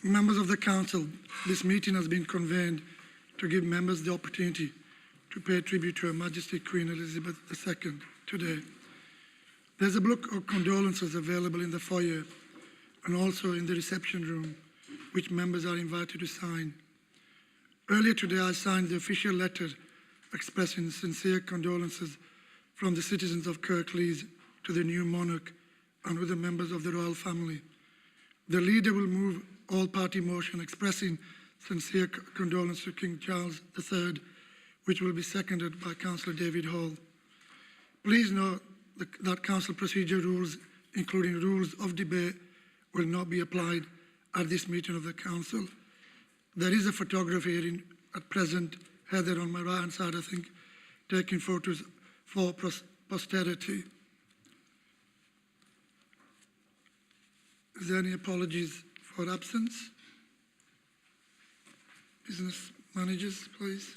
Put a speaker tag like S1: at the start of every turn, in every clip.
S1: Members of the Council, this meeting has been convened to give members the opportunity to pay tribute to Her Majesty Queen Elizabeth II today. There's a book of condolences available in the foyer and also in the reception room, which members are invited to sign. Earlier today, I signed the official letter expressing sincere condolences from the citizens of Kirklees to the new monarch and with the members of the royal family. The leader will move all-party motion expressing sincere condolences to King Charles III, which will be seconded by Councillor David Hall. Please note that Council procedure rules, including rules of debate, will not be applied at this meeting of the Council. There is a photographer here at present, Heather on my right-hand side, I think, taking photos for posterity. Is there any apologies for absence? Business managers, please.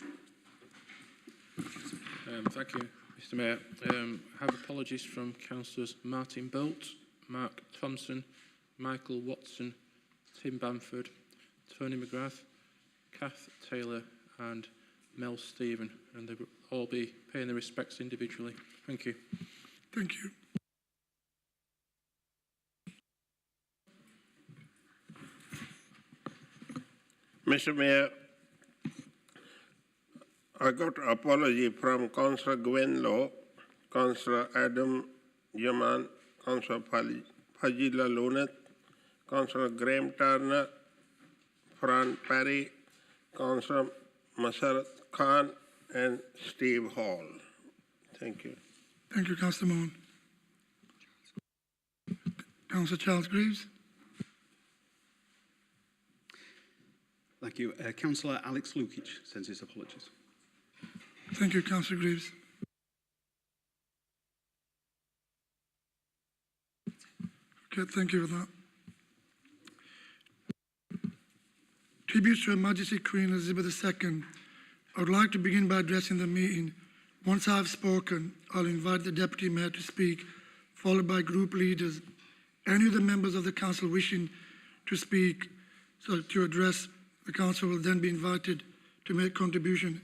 S2: Thank you, Mr. Mayor. I have apologies from Councillors Martin Bolt, Mark Thompson, Michael Watson, Tim Bamford, Tony McGrath, Kath Taylor and Mel Stephen, and they will all be paying their respects individually. Thank you.
S1: Thank you.
S3: Mr. Mayor, I got an apology from Councillor Gwen Law, Councillor Adam Yaman, Councillor Fajila Lunet, Councillor Graham Turner, Fran Perry, Councillor Masarat Khan, and Steve Hall. Thank you.
S1: Thank you, Councillor Mohan. Councillor Charles Greaves.
S4: Thank you. Councillor Alex Lukic sends his apologies.
S1: Thank you, Councillor Greaves. Okay, thank you for that. Tributes to Her Majesty Queen Elizabeth II. I would like to begin by addressing the meeting. Once I have spoken, I'll invite the Deputy Mayor to speak, followed by group leaders. Any of the members of the Council wishing to speak, to address the Council, will then be invited to make contribution.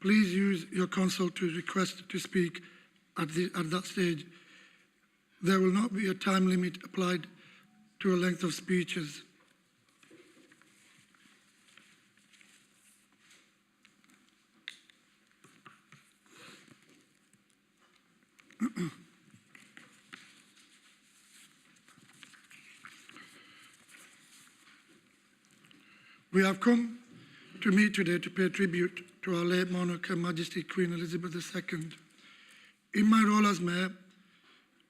S1: Please use your console to request to speak at that stage. There will not be a time limit applied to a length of speeches. We have come to meet today to pay tribute to our late monarch, Her Majesty Queen Elizabeth II. In my role as Mayor,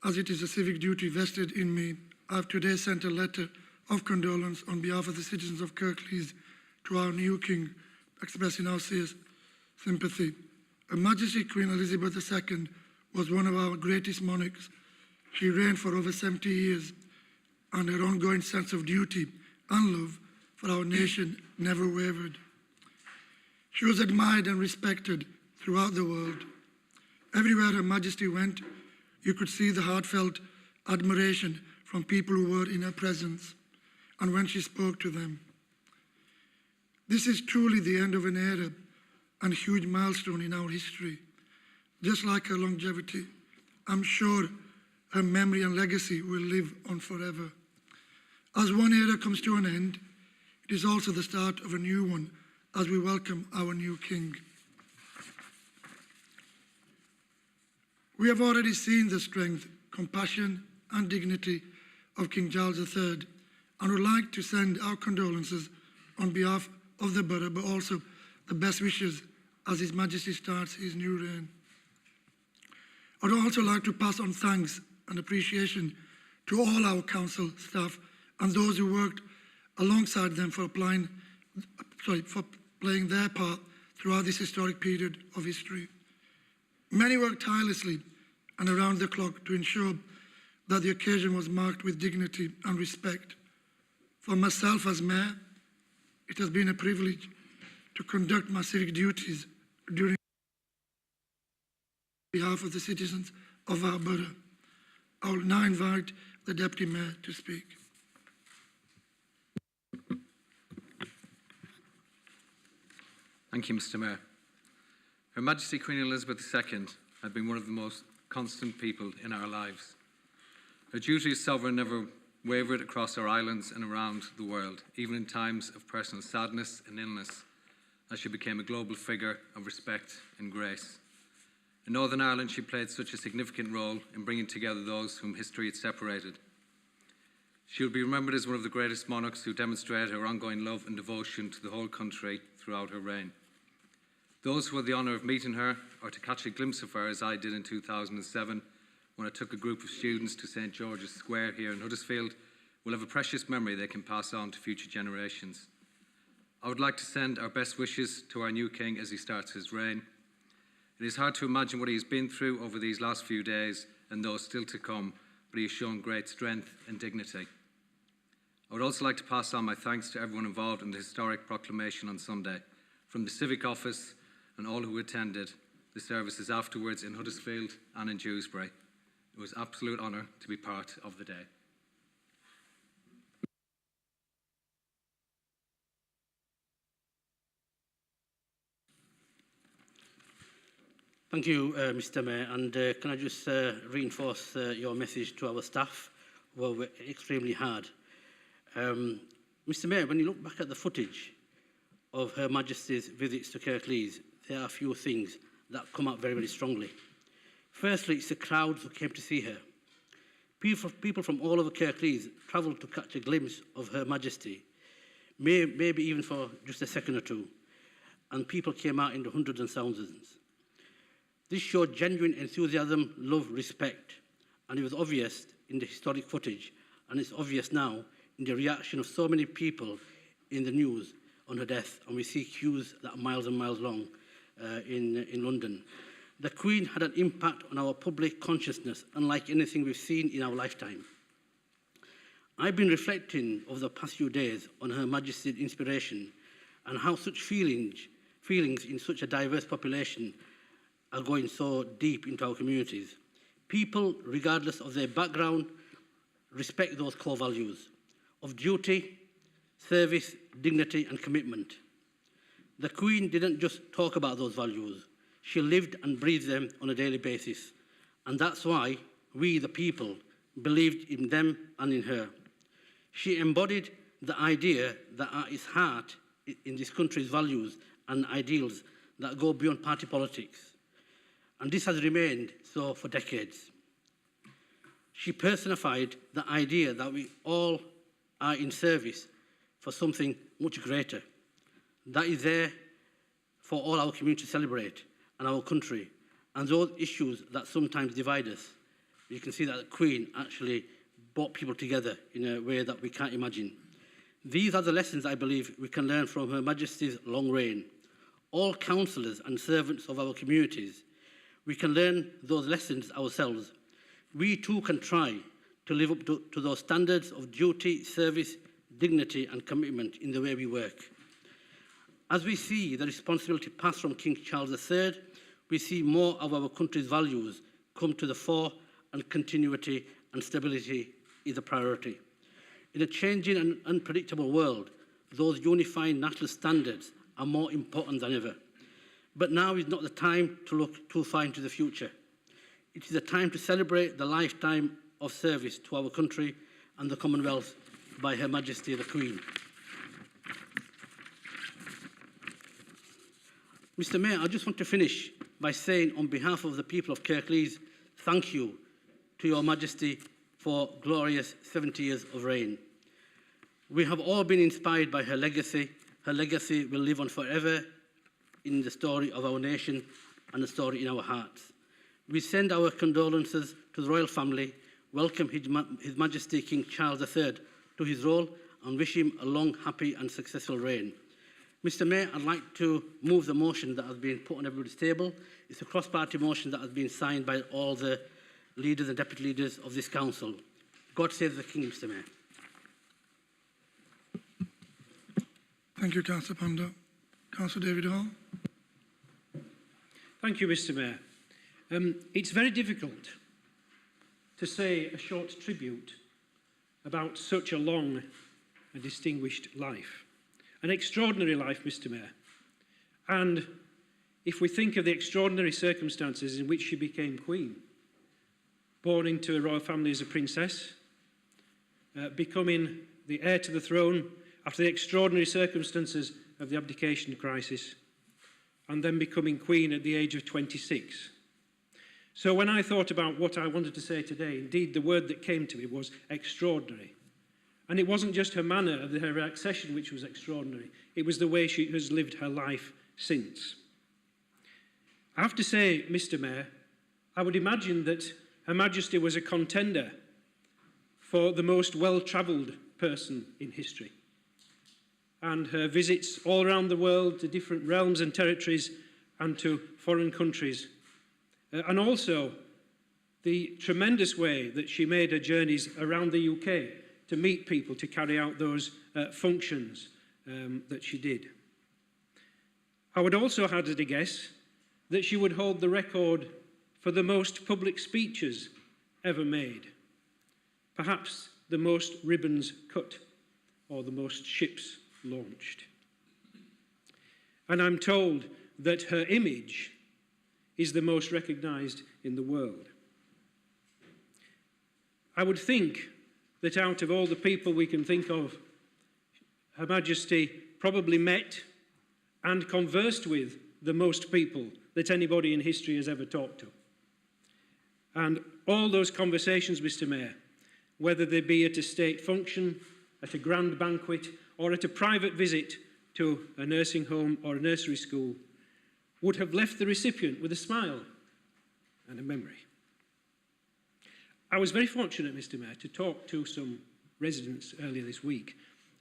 S1: as it is a civic duty vested in me, I have today sent a letter of condolence on behalf of the citizens of Kirklees to our new King, expressing our sympathy. Her Majesty Queen Elizabeth II was one of our greatest monarchs. She reigned for over 70 years, and her ongoing sense of duty and love for our nation never wavered. She was admired and respected throughout the world. Everywhere Her Majesty went, you could see the heartfelt admiration from people who were in her presence and when she spoke to them. This is truly the end of an era and a huge milestone in our history. Just like her longevity, I'm sure her memory and legacy will live on forever. As one era comes to an end, it is also the start of a new one as we welcome our new King. We have already seen the strength, compassion and dignity of King Charles III and would like to send our condolences on behalf of the borough, but also the best wishes as His Majesty starts his new reign. I would also like to pass on thanks and appreciation to all our council staff and those who worked alongside them for playing their part throughout this historic period of history. Many worked tirelessly and around the clock to ensure that the occasion was marked with dignity and respect. For myself as Mayor, it has been a privilege to conduct my civic duties during behalf of the citizens of our borough. I will now invite the Deputy Mayor to speak.
S5: Thank you, Mr. Mayor. Her Majesty Queen Elizabeth II had been one of the most constant people in our lives. Her duty as sovereign never wavered across our islands and around the world, even in times of personal sadness and illness, as she became a global figure of respect and grace. In Northern Ireland, she played such a significant role in bringing together those whom history had separated. She will be remembered as one of the greatest monarchs who demonstrated her ongoing love and devotion to the whole country throughout her reign. Those who had the honour of meeting her, or to catch a glimpse of her as I did in 2007, when I took a group of students to St George's Square here in Huddersfield, will have a precious memory they can pass on to future generations. I would like to send our best wishes to our new King as he starts his reign. It is hard to imagine what he has been through over these last few days and those still to come, but he has shown great strength and dignity. I would also like to pass on my thanks to everyone involved in the historic proclamation on Sunday, from the Civic Office and all who attended the services afterwards in Huddersfield and in Dewsbury. It was an absolute honour to be part of the day.
S6: Thank you, Mr. Mayor, and can I just reinforce your message to our staff who have worked extremely hard. Mr. Mayor, when you look back at the footage of Her Majesty's visits to Kirklees, there are a few things that come out very, very strongly. Firstly, it's the crowds who came to see her. People from all over Kirklees travelled to catch a glimpse of Her Majesty, maybe even for just a second or two, and people came out in the hundreds and thousands. This showed genuine enthusiasm, love, respect, and it was obvious in the historic footage, and it's obvious now in the reaction of so many people in the news on her death, and we see queues that are miles and miles long in London. The Queen had an impact on our public consciousness, unlike anything we've seen in our lifetime. I've been reflecting over the past few days on Her Majesty's inspiration and how such feelings in such a diverse population are going so deep into our communities. People, regardless of their background, respect those core values of duty, service, dignity, and commitment. The Queen didn't just talk about those values. She lived and breathed them on a daily basis. And that's why we, the people, believed in them and in her. She embodied the idea that at its heart in this country's values and ideals that go beyond party politics. And this has remained so for decades. She personified the idea that we all are in service for something much greater, that is there for all our community to celebrate and our country, and those issues that sometimes divide us. You can see that the Queen actually brought people together in a way that we can't imagine. These are the lessons I believe we can learn from Her Majesty's long reign. All councillors and servants of our communities, we can learn those lessons ourselves. We too can try to live up to those standards of duty, service, dignity and commitment in the way we work. As we see the responsibility passed from King Charles III, we see more of our country's values come to the fore, and continuity and stability is a priority. In a changing and unpredictable world, those unifying national standards are more important than ever. But now is not the time to look too far into the future. It is a time to celebrate the lifetime of service to our country and the Commonwealth by Her Majesty the Queen. Mr. Mayor, I just want to finish by saying on behalf of the people of Kirklees, thank you to Your Majesty for glorious 70 years of reign. We have all been inspired by her legacy. Her legacy will live on forever in the story of our nation and the story in our hearts. We send our condolences to the royal family, welcome His Majesty King Charles III to his role, and wish him a long, happy and successful reign. Mr. Mayor, I'd like to move the motion that has been put on everybody's table. It's a cross-party motion that has been signed by all the leaders and deputy leaders of this council. God save the King, Mr. Mayor.
S1: Thank you, Councillor Panda. Councillor David Hall.
S7: Thank you, Mr. Mayor. It's very difficult to say a short tribute about such a long and distinguished life. An extraordinary life, Mr. Mayor. And if we think of the extraordinary circumstances in which she became queen, born into a royal family as a princess, becoming the heir to the throne after the extraordinary circumstances of the abdication crisis, and then becoming queen at the age of 26. So when I thought about what I wanted to say today, indeed the word that came to me was extraordinary. And it wasn't just her manner of her accession which was extraordinary, it was the way she has lived her life since. I have to say, Mr. Mayor, I would imagine that Her Majesty was a contender for the most well-travelled person in history. And her visits all around the world to different realms and territories and to foreign countries. And also the tremendous way that she made her journeys around the UK to meet people, to carry out those functions that she did. I would also hazard a guess that she would hold the record for the most public speeches ever made. Perhaps the most ribbons cut or the most ships launched. And I'm told that her image is the most recognised in the world. I would think that out of all the people we can think of, Her Majesty probably met and conversed with the most people that anybody in history has ever talked to. And all those conversations, Mr. Mayor, whether they be at a state function, at a grand banquet, or at a private visit to a nursing home or a nursery school, would have left the recipient with a smile and a memory. I was very fortunate, Mr. Mayor, to talk to some residents earlier this week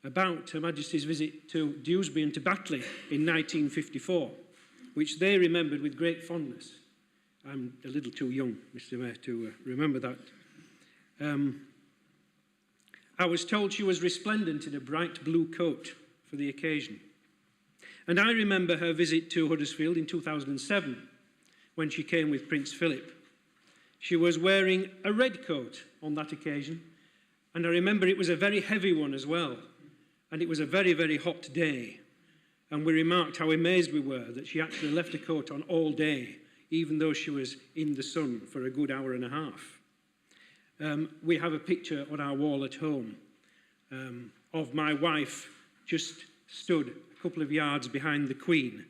S7: about Her Majesty's visit to Dewsbury and to Batley in 1954, which they remembered with great fondness. I'm a little too young, Mr. Mayor, to remember that. I was told she was resplendent in a bright blue coat for the occasion. And I remember her visit to Huddersfield in 2007, when she came with Prince Philip. She was wearing a red coat on that occasion, and I remember it was a very heavy one as well, and it was a very, very hot day. And we remarked how amazed we were that she actually left a coat on all day, even though she was in the sun for a good hour and a half. We have a picture on our wall at home of my wife just stood a couple of yards behind the Queen.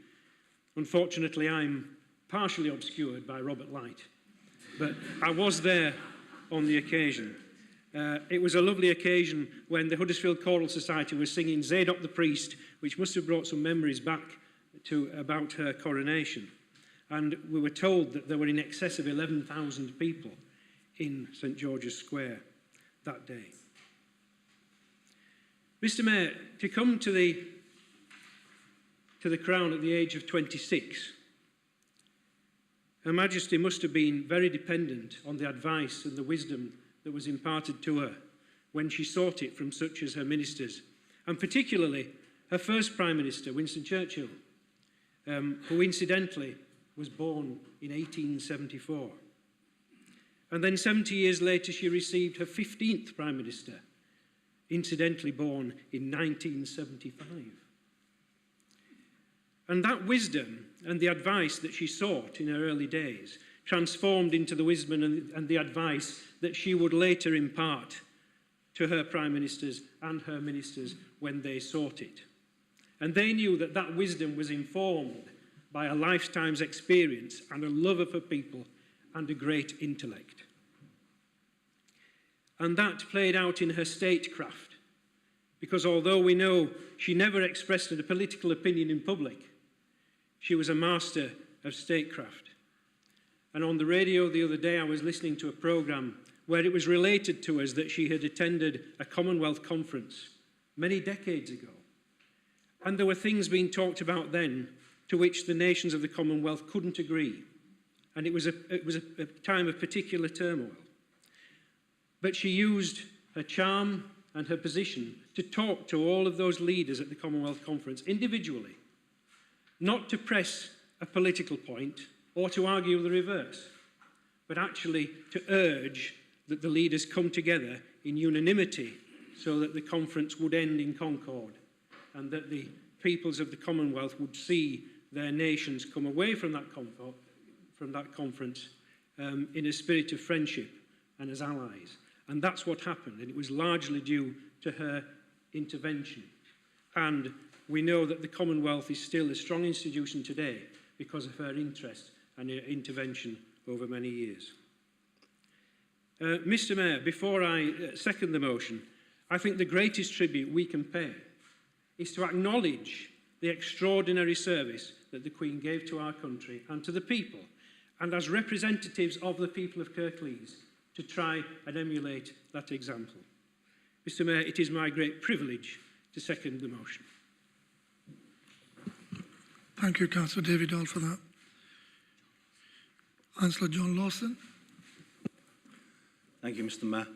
S7: Unfortunately, I'm partially obscured by Robert Light, but I was there on the occasion. It was a lovely occasion when the Huddersfield Choral Society was singing Zadok the Priest, which must have brought some memories back about her coronation. And we were told that there were in excess of 11,000 people in St George's Square that day. Mr. Mayor, to come to the crown at the age of 26, Her Majesty must have been very dependent on the advice and the wisdom that was imparted to her when she sought it from such as her ministers, and particularly her first Prime Minister, Winston Churchill, who incidentally was born in 1874. And then 70 years later, she received her 15th Prime Minister, incidentally born in 1975. And that wisdom and the advice that she sought in her early days transformed into the wisdom and the advice that she would later impart to her Prime Ministers and her ministers when they sought it. And they knew that that wisdom was informed by a lifetime's experience and a love of her people and a great intellect. And that played out in her statecraft, because although we know she never expressed a political opinion in public, she was a master of statecraft. And on the radio the other day, I was listening to a programme where it was related to us that she had attended a Commonwealth conference many decades ago. And there were things being talked about then to which the nations of the Commonwealth couldn't agree. And it was a time of particular turmoil. But she used her charm and her position to talk to all of those leaders at the Commonwealth Conference individually, not to press a political point or to argue the reverse, but actually to urge that the leaders come together in unanimity so that the conference would end in concord and that the peoples of the Commonwealth would see their nations come away from that conference in a spirit of friendship and as allies. And that's what happened, and it was largely due to her intervention. And we know that the Commonwealth is still a strong institution today because of her interest and her intervention over many years. Mr. Mayor, before I second the motion, I think the greatest tribute we can pay is to acknowledge the extraordinary service that the Queen gave to our country and to the people, and as representatives of the people of Kirklees, to try and emulate that example. Mr. Mayor, it is my great privilege to second the motion.
S1: Thank you, Councillor David Dahl, for that. Councillor John Lawson.
S4: Thank you, Mr. Mayor.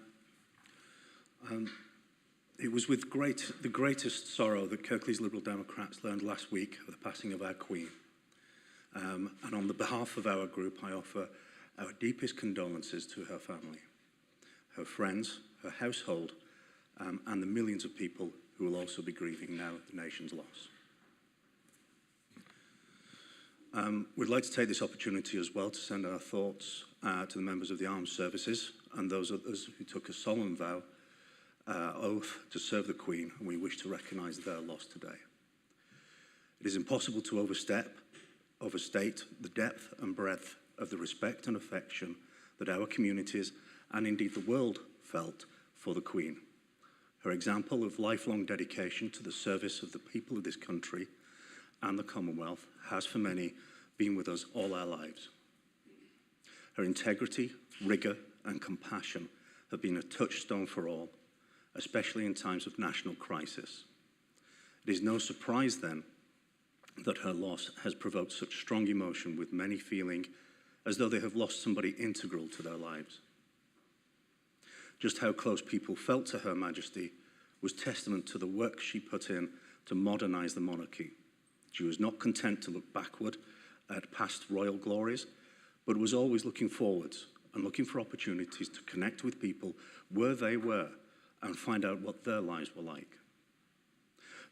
S4: It was with the greatest sorrow that Kirklees Liberal Democrats learned last week of the passing of our Queen. And on the behalf of our group, I offer our deepest condolences to her family, her friends, her household, and the millions of people who will also be grieving now the nation's loss. We'd like to take this opportunity as well to send our thoughts to the members of the armed services and those others who took a solemn vow, oath to serve the Queen, and we wish to recognise their loss today. It is impossible to overstate the depth and breadth of the respect and affection that our communities and indeed the world felt for the Queen. Her example of lifelong dedication to the service of the people of this country and the Commonwealth has for many been with us all our lives. Her integrity, rigour and compassion have been a touchstone for all, especially in times of national crisis. It is no surprise then that her loss has provoked such strong emotion, with many feeling as though they have lost somebody integral to their lives. Just how close people felt to Her Majesty was testament to the work she put in to modernise the monarchy. She was not content to look backward at past royal glories, but was always looking forwards and looking for opportunities to connect with people where they were and find out what their lives were like.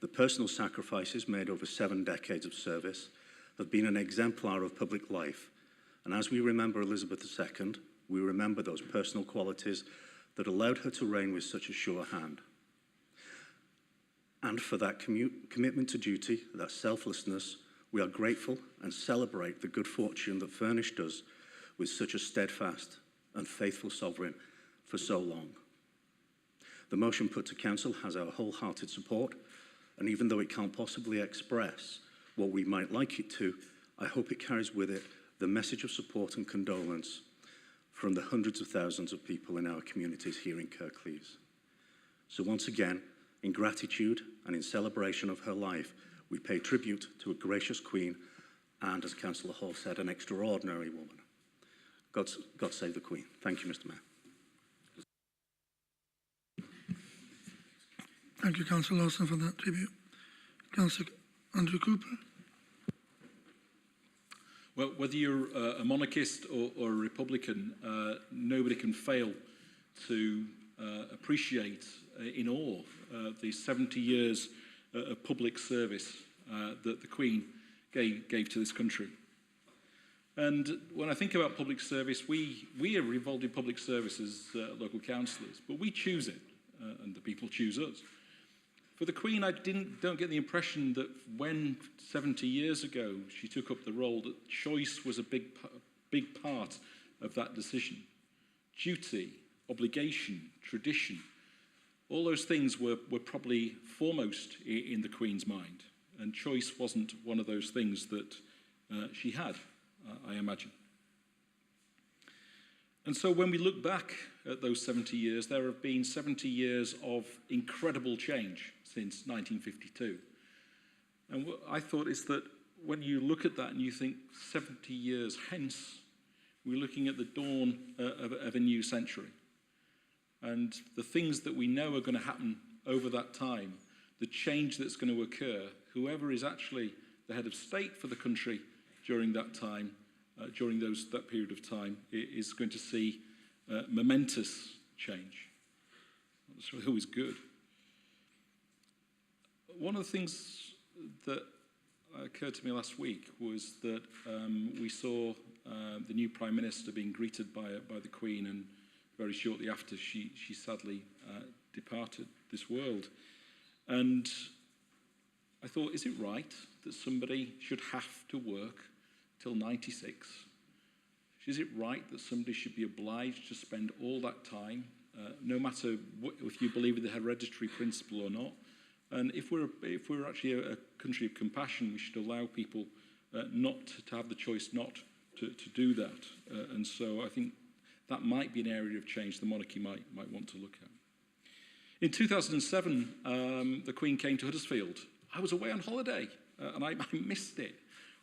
S4: The personal sacrifices made over 7 decades of service have been an exemplar of public life, and as we remember Elizabeth II, we remember those personal qualities that allowed her to reign with such a sure hand. And for that commitment to duty, that selflessness, we are grateful and celebrate the good fortune that furnished us with such a steadfast and faithful sovereign for so long. The motion put to Council has our wholehearted support, and even though it can't possibly express what we might like it to, I hope it carries with it the message of support and condolence from the hundreds of thousands of people in our communities here in Kirklees. So once again, in gratitude and in celebration of her life, we pay tribute to a gracious Queen and, as Councillor Hall said, an extraordinary woman. God save the Queen. Thank you, Mr. Mayor.
S1: Thank you, Councillor Lawson, for that tribute. Councillor Andrew Cooper.
S8: Well, whether you're a monarchist or a Republican, nobody can fail to appreciate in awe the 70 years of public service that the Queen gave to this country. And when I think about public service, we are involved in public service as local councillors, but we choose it, and the people choose us. For the Queen, I don't get the impression that when 70 years ago she took up the role, that choice was a big part of that decision. Duty, obligation, tradition, all those things were probably foremost in the Queen's mind, and choice wasn't one of those things that she had, I imagine. And so when we look back at those 70 years, there have been 70 years of incredible change since 1952. And what I thought is that when you look at that and you think 70 years hence, we're looking at the dawn of a new century. And the things that we know are going to happen over that time, the change that's going to occur, whoever is actually the head of state for the country during that time, during that period of time, is going to see momentous change. That's always good. One of the things that occurred to me last week was that we saw the new Prime Minister being greeted by the Queen, and very shortly after she sadly departed this world. And I thought, is it right that somebody should have to work till 96? Is it right that somebody should be obliged to spend all that time, no matter if you believe in the hereditary principle or not? And if we're actually a country of compassion, we should allow people not to have the choice not to do that. And so I think that might be an area of change the monarchy might want to look at. In 2007, the Queen came to Huddersfield. I was away on holiday, and I missed it,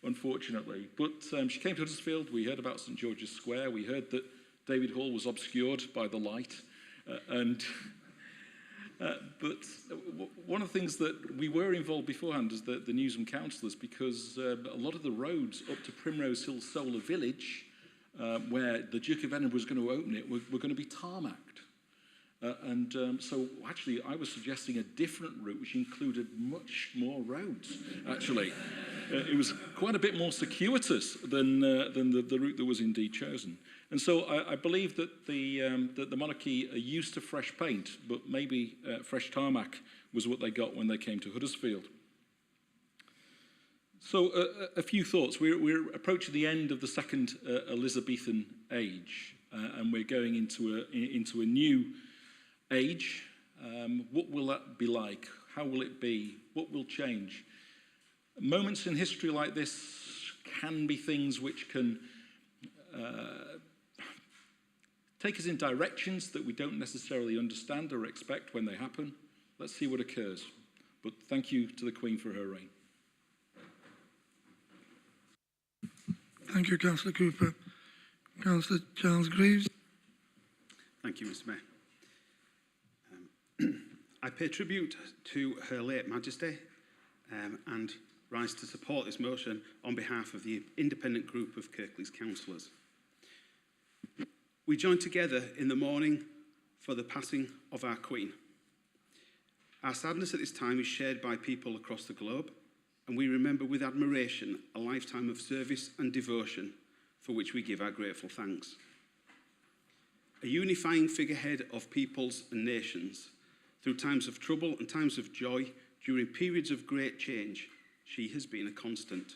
S8: unfortunately. But she came to Huddersfield. We heard about St George's Square. We heard that David Hall was obscured by the light. But one of the things that we were involved beforehand as the Newsham councillors, because a lot of the roads up to Primrose Hill Solar Village, where the Duke of Edinburgh was going to open it, were going to be tarmacked. So actually I was suggesting a different route which included much more roads, actually. It was quite a bit more circuitous than the route that was indeed chosen. And so I believe that the monarchy are used to fresh paint, but maybe fresh tarmac was what they got when they came to Huddersfield. So a few thoughts. We're approaching the end of the second Elizabethan age, and we're going into a new age. What will that be like? How will it be? What will change? Moments in history like this can be things which can take us in directions that we don't necessarily understand or expect when they happen. Let's see what occurs. But thank you to the Queen for her reign.
S1: Thank you, Councillor Cooper. Councillor Charles Greaves.
S9: Thank you, Mr. Mayor. I pay tribute to Her late Majesty and rise to support this motion on behalf of the independent group of Kirklees councillors. We join together in the mourning for the passing of our Queen. Our sadness at this time is shared by people across the globe, and we remember with admiration a lifetime of service and devotion for which we give our grateful thanks. A unifying figurehead of peoples and nations, through times of trouble and times of joy, during periods of great change, she has been a constant.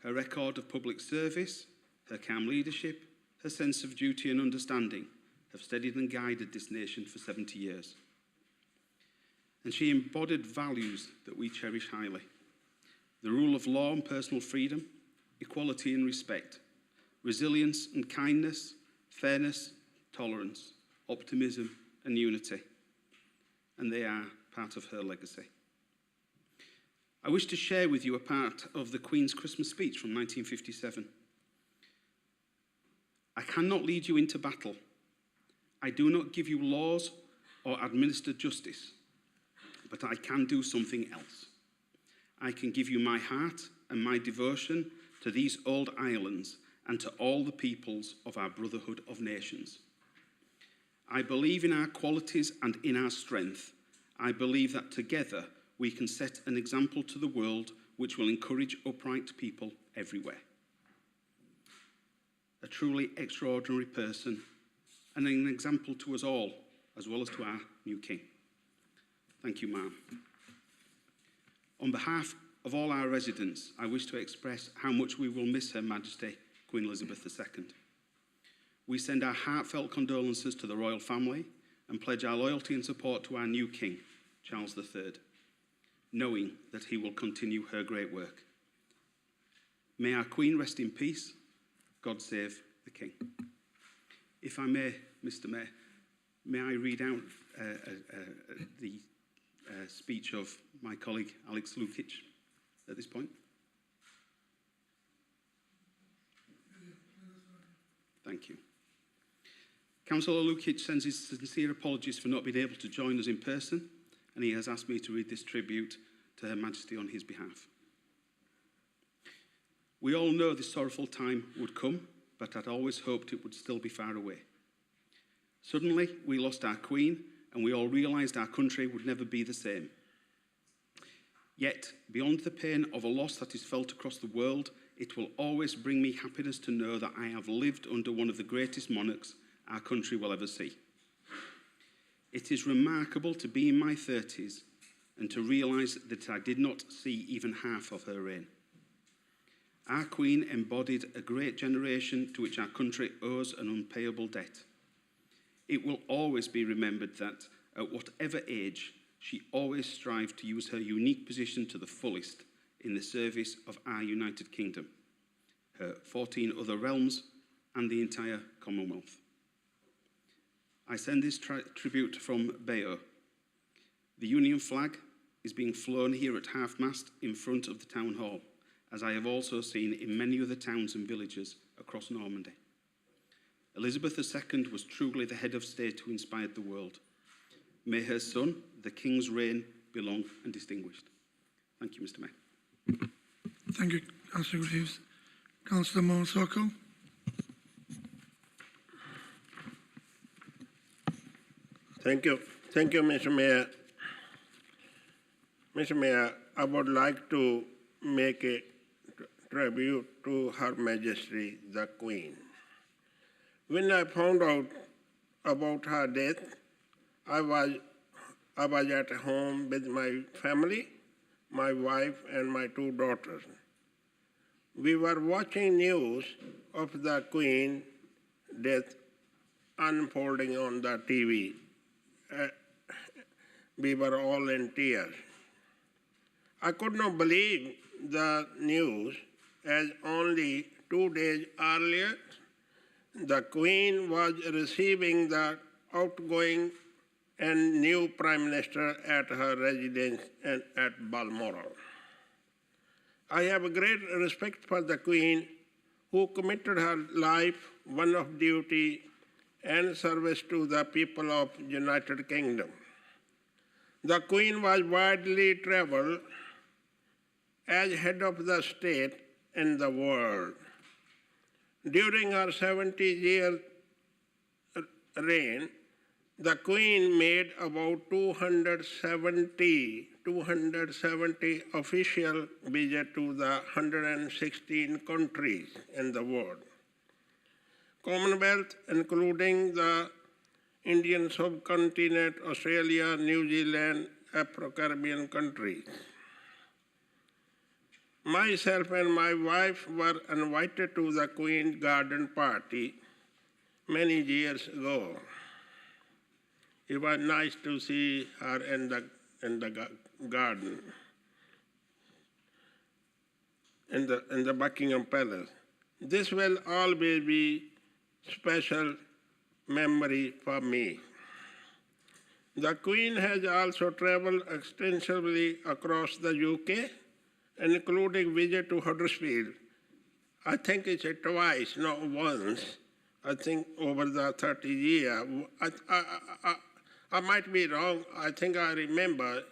S9: Her record of public service, her calm leadership, her sense of duty and understanding have steadied and guided this nation for 70 years. And she embodied values that we cherish highly: the rule of law and personal freedom, equality and respect, resilience and kindness, fairness, tolerance, optimism and unity. And they are part of her legacy. I wish to share with you a part of the Queen's Christmas speech from 1957. I cannot lead you into battle. I do not give you laws or administer justice, but I can do something else. I can give you my heart and my devotion to these old islands and to all the peoples of our brotherhood of nations. I believe in our qualities and in our strength. I believe that together we can set an example to the world which will encourage upright people everywhere. A truly extraordinary person and an example to us all, as well as to our new King. Thank you, ma'am. On behalf of all our residents, I wish to express how much we will miss Her Majesty, Queen Elizabeth II. We send our heartfelt condolences to the royal family and pledge our loyalty and support to our new King, Charles III, knowing that he will continue her great work. May our Queen rest in peace. God save the King. If I may, Mr. Mayor, may I read out the speech of my colleague Alex Lukic at this point? Thank you. Councillor Lukic sends his sincere apologies for not being able to join us in person, and he has asked me to read this tribute to Her Majesty on his behalf. We all know this sorrowful time would come, but I'd always hoped it would still be far away. Suddenly, we lost our Queen, and we all realised our country would never be the same. Yet, beyond the pain of a loss that is felt across the world, it will always bring me happiness to know that I have lived under one of the greatest monarchs our country will ever see. It is remarkable to be in my 30s and to realise that I did not see even half of her reign. Our Queen embodied a great generation to which our country owes an unpayable debt. It will always be remembered that, at whatever age, she always strived to use her unique position to the fullest in the service of our United Kingdom, her 14 other realms, and the entire Commonwealth. I send this tribute from Bayo. The Union flag is being flown here at half-mast in front of the town hall, as I have also seen in many other towns and villages across Normandy. Elizabeth II was truly the head of state who inspired the world. May her son, the King's reign, be long and distinguished. Thank you, Mr. Mayor.
S1: Thank you, Councillor Reeves. Councillor Monsoko.
S3: Thank you. Thank you, Mr. Mayor. Mr. Mayor, I would like to make a tribute to Her Majesty the Queen. When I found out about her death, I was at home with my family, my wife, and my 2 daughters. We were watching news of the Queen death unfolding on the TV. We were all in tears. I could not believe the news, as only 2 days earlier, the Queen was receiving the outgoing and new Prime Minister at her residence at Balmoral. I have a great respect for the Queen, who committed her life one of duty and service to the people of United Kingdom. The Queen was widely traveled as head of the state in the world. During her 70-year reign, the Queen made about 270 official visits to the 116 countries in the world. Commonwealth, including the Indian subcontinent, Australia, New Zealand, Afro-Caribbean countries. Myself and my wife were invited to the Queen's garden party many years ago. It was nice to see her in the garden, in the Buckingham Palace. This will always be special memory for me. The Queen has also traveled extensively across the UK, including visit to Huddersfield. I think it's twice, not once. I think over the 30 years. I might be wrong. I think I remember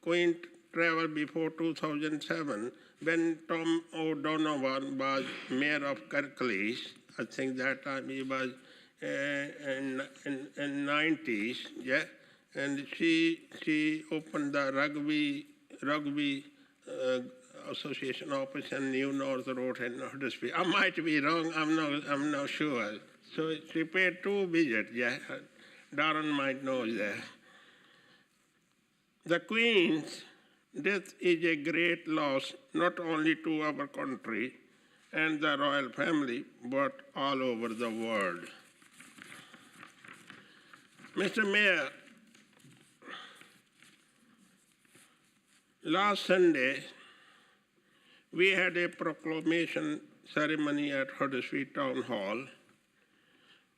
S3: Queen traveled before 2007 when Tom O'Donovan was mayor of Kirklees. I think that time he was in 90s, yeah. And she opened the rugby association office in New North Road in Huddersfield. I might be wrong. I'm not sure. So she paid 2 visits. Yeah, Darren might know that. The Queen's death is a great loss, not only to our country and the royal family, but all over the world. Mr. Mayor, last Sunday, we had a proclamation ceremony at Huddersfield Town Hall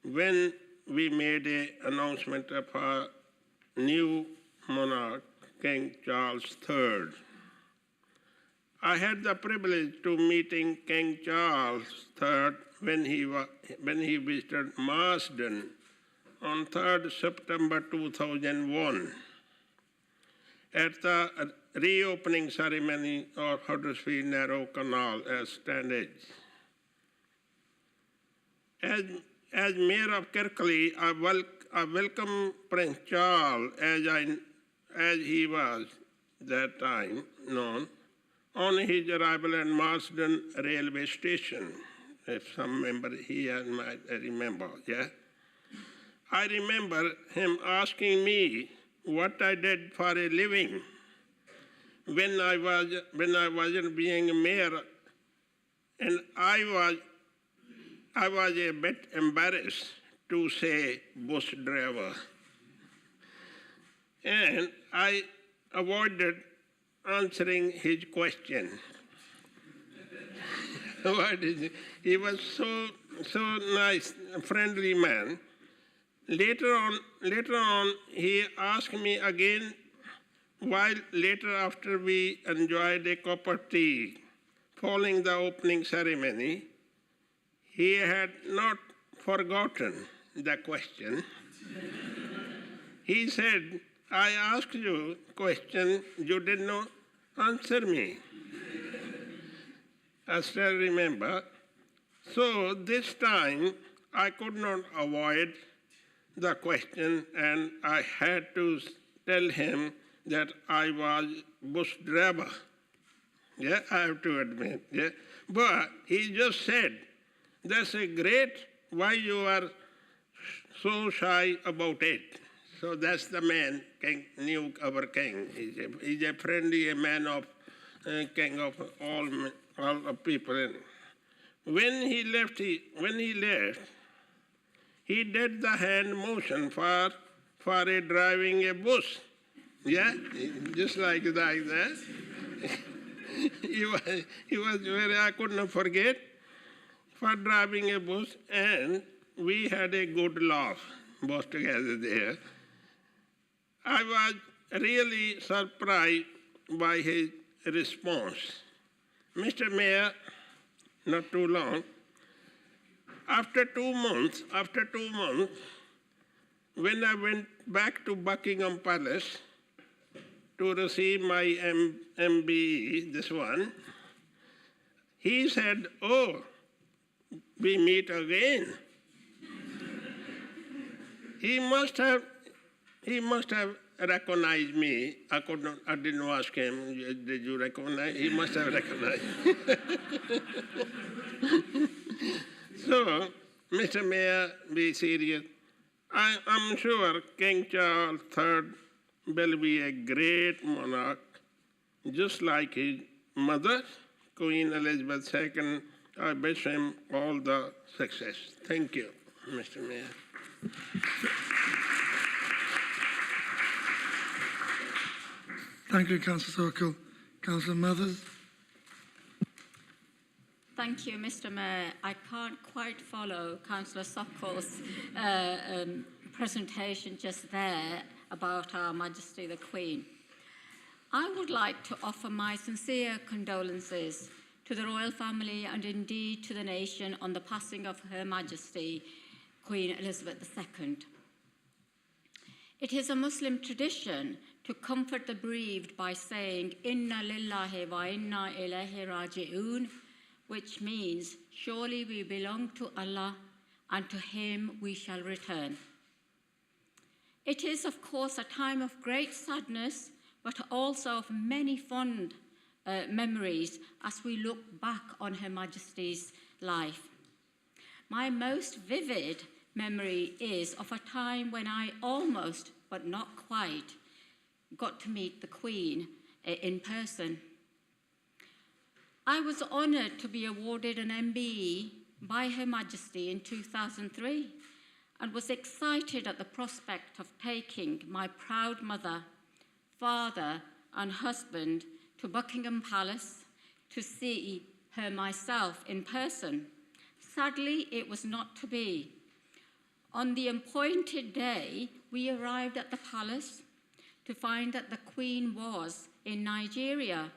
S3: when we made an announcement of our new monarch, King Charles III. I had the privilege to meeting King Charles III when he visited Marsden on 3rd September 2001 at the reopening ceremony of Huddersfield Narrow Canal as standard. As Mayor of Kirklees, I welcome Prince Charles as he was that time known on his arrival at Marsden railway station. If some member here might remember, yeah? I remember him asking me what I did for a living when I wasn't being a mayor, and I was a bit embarrassed to say bus driver. And I avoided answering his question. What is it? He was so nice, friendly man. Later on, he asked me again, while later after we enjoyed a cup of tea following the opening ceremony, he had not forgotten the question. He said, I asked you a question, you did not answer me. I still remember. So this time, I could not avoid the question, and I had to tell him that I was bus driver. Yeah, I have to admit. Yeah, but he just said, "That's a great. Why you are so shy about it?" So that's the man, King, new our king. He's a friendly man of king of all of people. When he left, he did the hand motion for a driving a bus. Yeah, just like that. he was very, I could not forget, for driving a bus, and we had a good laugh both together there. I was really surprised by his response. Mr. Mayor, not too long, after 2 months, when I went back to Buckingham Palace to receive my MBE, this one, he said, "Oh, we meet again." He must have recognized me. I didn't ask him, did you recognize? He must have recognized. So, Mr. Mayor, be serious. I'm sure King Charles III will be a great monarch, just like his mother, Queen Elizabeth II. I wish him all the success. Thank you, Mr. Mayor.
S1: Thank you, Councillor Circle. Councillor Mathers.
S10: Thank you, Mr. Mayor. I can't quite follow Councillor Sokol's presentation just there about Her Majesty the Queen. I would like to offer my sincere condolences to the royal family and indeed to the nation on the passing of Her Majesty Queen Elizabeth II. It is a Muslim tradition to comfort the bereaved by saying, "Inna lillahi wa inna ilayhi raji'un," which means, surely we belong to Allah and to Him we shall return. It is, of course, a time of great sadness, but also of many fond memories as we look back on Her Majesty's life. My most vivid memory is of a time when I almost, but not quite, got to meet the Queen in person. I was honoured to be awarded an MBE by Her Majesty in 2003 and was excited at the prospect of taking my proud mother, father and husband to Buckingham Palace to see her myself in person. Sadly, it was not to be. On the appointed day, we arrived at the palace to find that the Queen was in Nigeria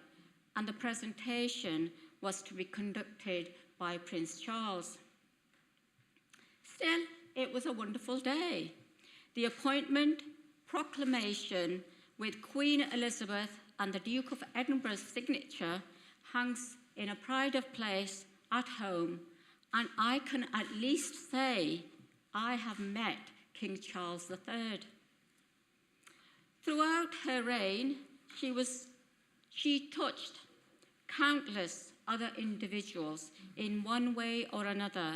S10: and the presentation was to be conducted by Prince Charles. Still, it was a wonderful day. The appointment proclamation with Queen Elizabeth and the Duke of Edinburgh's signature hangs in a pride of place at home, and I can at least say I have met King Charles III. Throughout her reign, she was She touched countless other individuals in one way or another,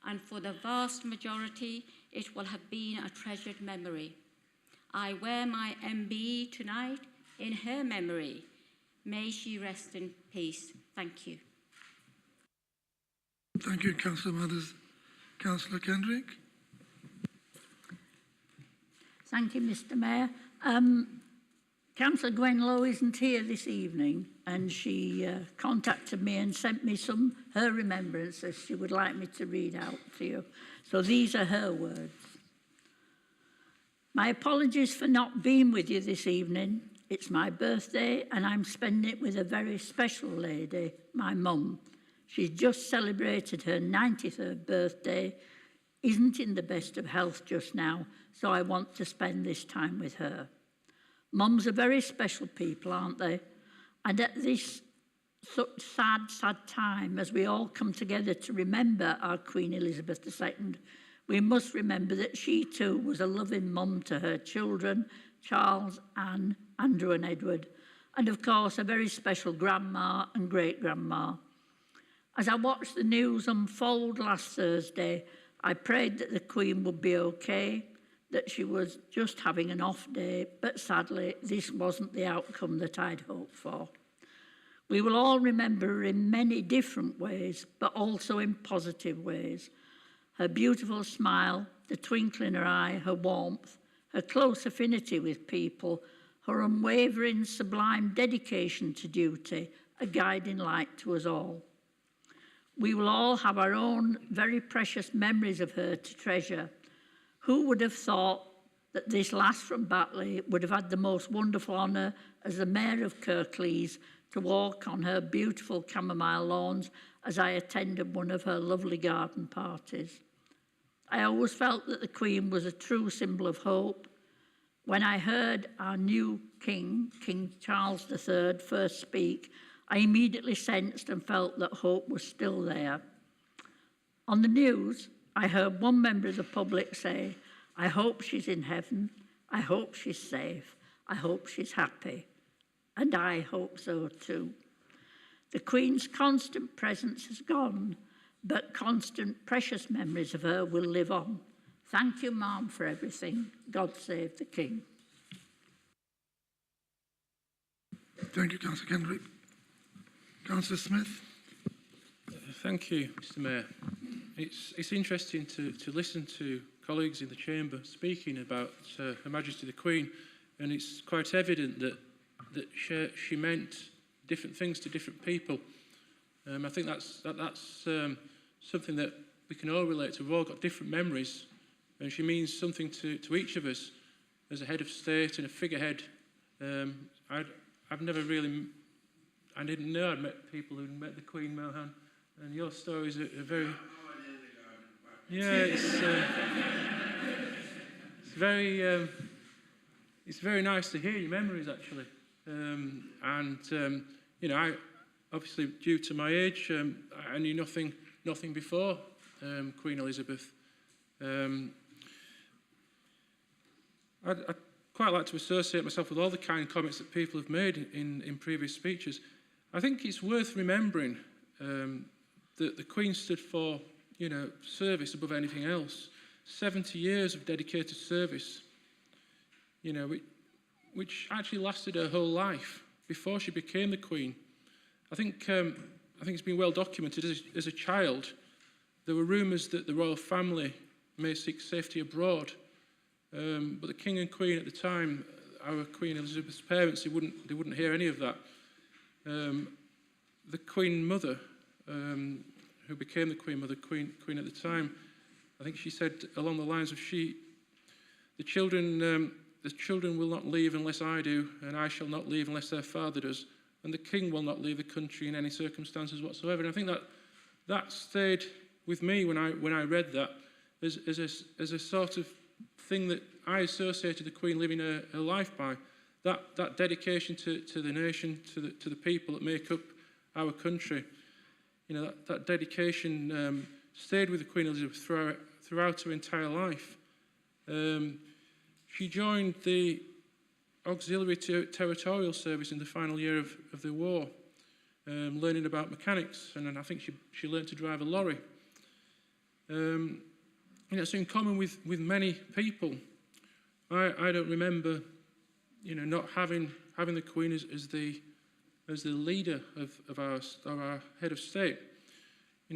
S10: and for the vast majority, it will have been a treasured memory. I wear my MBE tonight in her memory. May she rest in peace. Thank you.
S1: Thank you, Councillor Mathers. Councillor Kendrick.
S11: Thank you, Mr Mayor. Councillor Gwenlow isn't here this evening, and she contacted me and sent me her remembrances she would like me to read out to you. So these are her words. My apologies for not being with you this evening. It's my birthday and I'm spending it with a very special lady, my mum. She's just celebrated her 93rd birthday, isn't in the best of health just now, so I want to spend this time with her. Mums are very special people, aren't they? And at this such sad time, as we all come together to remember our Queen Elizabeth II, we must remember that she too was a loving mum to her children, Charles, Anne, Andrew and Edward, and of course a very special grandma and great-grandma. As I watched the news unfold last Thursday, I prayed that the Queen would be okay, that she was just having an off day, but sadly this wasn't the outcome that I'd hoped for. We will all remember her in many different ways, but also in positive ways. Her beautiful smile, the twinkle in her eye, her warmth, her close affinity with people, her unwavering, sublime dedication to duty, a guiding light to us all. We will all have our own very precious memories of her to treasure. Who would have thought that this lass from Batley would have had the most wonderful honour as the Mayor of Kirklees to walk on her beautiful chamomile lawns as I attended one of her lovely garden parties. I always felt that the Queen was a true symbol of hope. When I heard our new King, King Charles III, first speak, I immediately sensed and felt that hope was still there. On the news, I heard one member of the public say, "I hope she's in heaven, I hope she's safe, I hope she's happy." And I hope so too. The Queen's constant presence has gone, but constant precious memories of her will live on. Thank you, Ma'am, for everything. God save the King.
S1: Thank you, Councillor Kendrick. Councillor Smith.
S2: Thank you, Mr Mayor. It's interesting to listen to colleagues in the chamber speaking about Her Majesty the Queen, and it's quite evident that she meant different things to different people. I think that's something that we can all relate to. We've all got different memories, and she means something to each of us as a head of state and a figurehead. I've never really, I didn't know I'd met people who'd met the Queen, Mohan, and your stories are very, yeah, it's very nice to hear your memories actually, you know, I obviously due to my age, I knew nothing before Queen Elizabeth. I'd quite like to associate myself with all the kind comments that people have made in previous speeches. I think it's worth remembering that the Queen stood for, you know, service above anything else. 70 years of dedicated service, you know, which actually lasted her whole life before she became the Queen. I think it's been well documented. As a child, there were rumours that the royal family may seek safety abroad. But the King and Queen at the time, our Queen Elizabeth's parents, they wouldn't hear any of that. The Queen Mother, who became the Queen Mother, Queen at the time, I think she said along the lines of the children will not leave unless I do, and I shall not leave unless their father does, and the King will not leave the country in any circumstances whatsoever. And I think that stayed with me when I read that as a sort of thing that I associated the Queen living her life by, that dedication to the nation, to the people that make up our country. You know, that dedication stayed with the Queen Elizabeth throughout her entire life. She joined the auxiliary territorial service in the final year of the war, learning about mechanics, and then I think she learned to drive a lorry. It's in common with many people. I don't remember, not having the Queen as the leader of our head of state.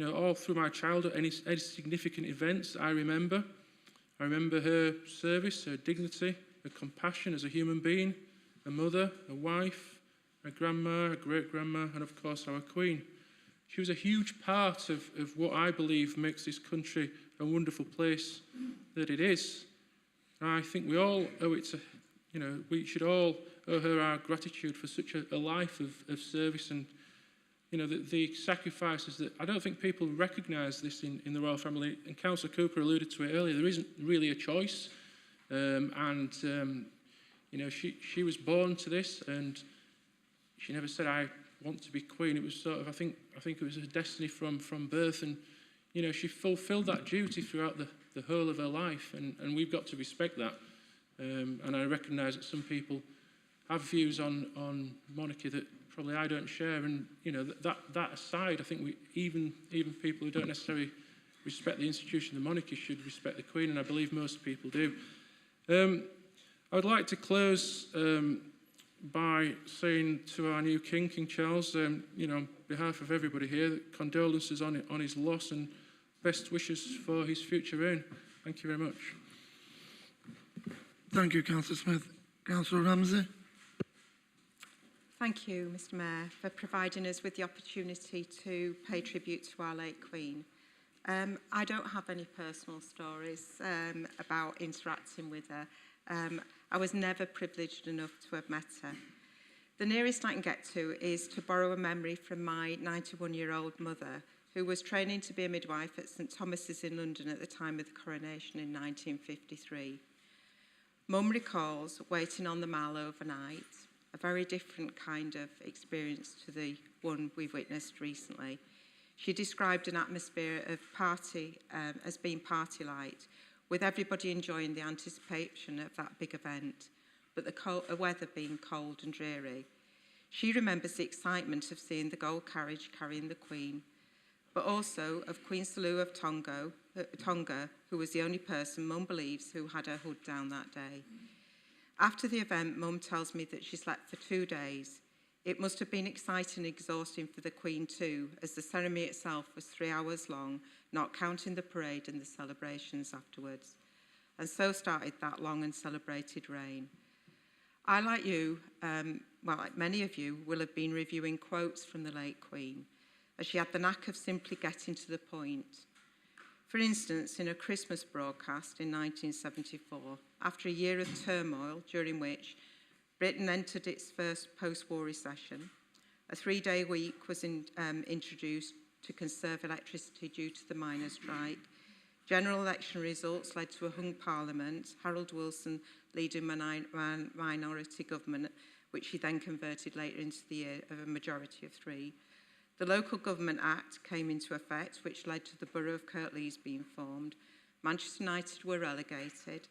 S2: All through my childhood, any significant events I remember her service, her dignity, her compassion as a human being, a mother, a wife, a grandma, a great-grandma, and of course our Queen. She was a huge part of what I believe makes this country a wonderful place that it is. And I think we all owe it to, we should all owe her our gratitude for such a life of service and, the sacrifices that I don't think people recognise this in the royal family. And Councillor Cooper alluded to it earlier. There isn't really a choice. She was born to this, and she never said, I want to be Queen. It was sort of, I think it was her destiny from birth. And, she fulfilled that duty throughout the whole of her life. And we've got to respect that. And I recognise that some people have views on monarchy that probably I don't share. And, that aside, I think even people who don't necessarily respect the institution of the monarchy should respect the Queen, and I believe most people do. I would like to close by saying to our new King, King Charles, on behalf of everybody here, condolences on his loss and best wishes for his future reign. Thank you very much.
S1: Thank you, Councillor Smith. Councillor Ramsey.
S12: Thank you, Mr Mayor, for providing us with the opportunity to pay tribute to our late Queen. I don't have any personal stories about interacting with her. I was never privileged enough to have met her. The nearest I can get to is to borrow a memory from my 91-year-old mother, who was training to be a midwife at St Thomas's in London at the time of the coronation in 1953. Mum recalls waiting on the Mall overnight, a very different kind of experience to the one we've witnessed recently. She described an atmosphere of party as being party-light, with everybody enjoying the anticipation of that big event, but the weather being cold and dreary. She remembers the excitement of seeing the gold carriage carrying the Queen, but also of Queen Salou of Tonga, who was the only person Mum believes who had her hood down that day. After the event, Mum tells me that she slept for 2 days. It must have been exciting and exhausting for the Queen too, as the ceremony itself was 3 hours long, not counting the parade and the celebrations afterwards. And so started that long and celebrated reign. I, like you, like many of you, will have been reviewing quotes from the late Queen, as she had the knack of simply getting to the point. For instance, in a Christmas broadcast in 1974, after a year of turmoil during which Britain entered its first post-war recession, a 3-day week was introduced to conserve electricity due to the miners' strike. General election results led to a hung parliament, Harold Wilson leading minority government, which he then converted later into the year of a majority of 3. The Local Government Act came into effect, which led to the borough of Kirklees being formed. Manchester United were relegated.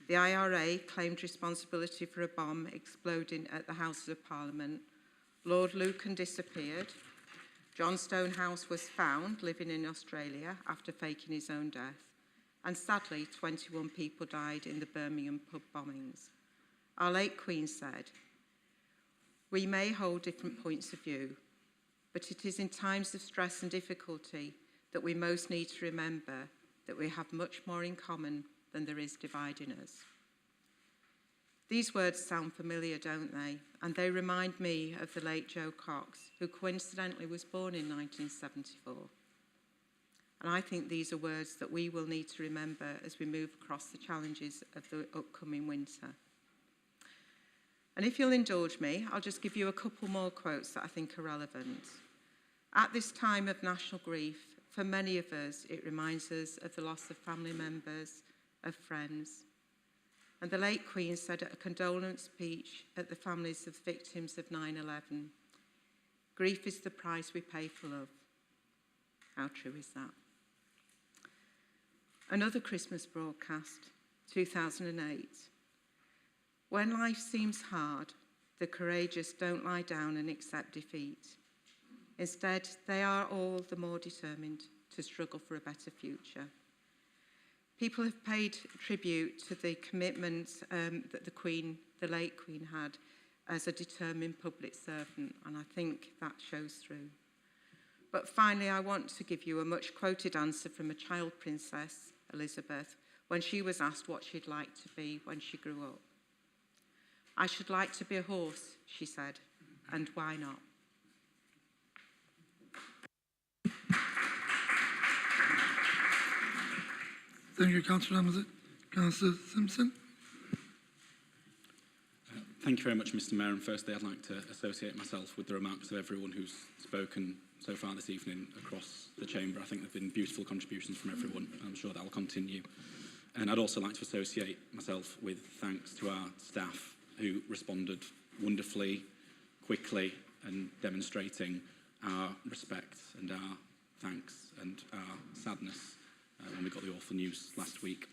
S12: The IRA claimed responsibility for a bomb exploding at the Houses of Parliament. Lord Lucan disappeared. John Stonehouse was found living in Australia after faking his own death. And sadly, 21 people died in the Birmingham pub bombings. Our late Queen said, "We may hold different points of view, but it is in times of stress and difficulty that we most need to remember that we have much more in common than there is dividing us." These words sound familiar, don't they? And they remind me of the late Joe Cox, who coincidentally was born in 1974. And I think these are words that we will need to remember as we move across the challenges of the upcoming winter. And if you'll indulge me, I'll just give you a couple more quotes that I think are relevant. At this time of national grief, for many of us, it reminds us of the loss of family members, of friends. And the late Queen said at a condolence speech at the families of victims of 9/11, "Grief is the price we pay for love." How true is that? Another Christmas broadcast, 2008. When life seems hard, the courageous don't lie down and accept defeat. Instead, they are all the more determined to struggle for a better future. People have paid tribute to the commitment that the late Queen had as a determined public servant, and I think that shows through. But finally, I want to give you a much quoted answer from a child princess, Elizabeth, when she was asked what she'd like to be when she grew up. "I should like to be a horse," she said, "and why not?"
S1: Thank you, Councillor Ramsey. Councillor Simpson.
S13: Thank you very much, Mr. Mayor. And firstly, I'd like to associate myself with the remarks of everyone who's spoken so far this evening across the chamber. I think there have been beautiful contributions from everyone. I'm sure that will continue. And I'd also like to associate myself with thanks to our staff who responded wonderfully, quickly, and demonstrating our respect and our thanks and our sadness when we got the awful news last week.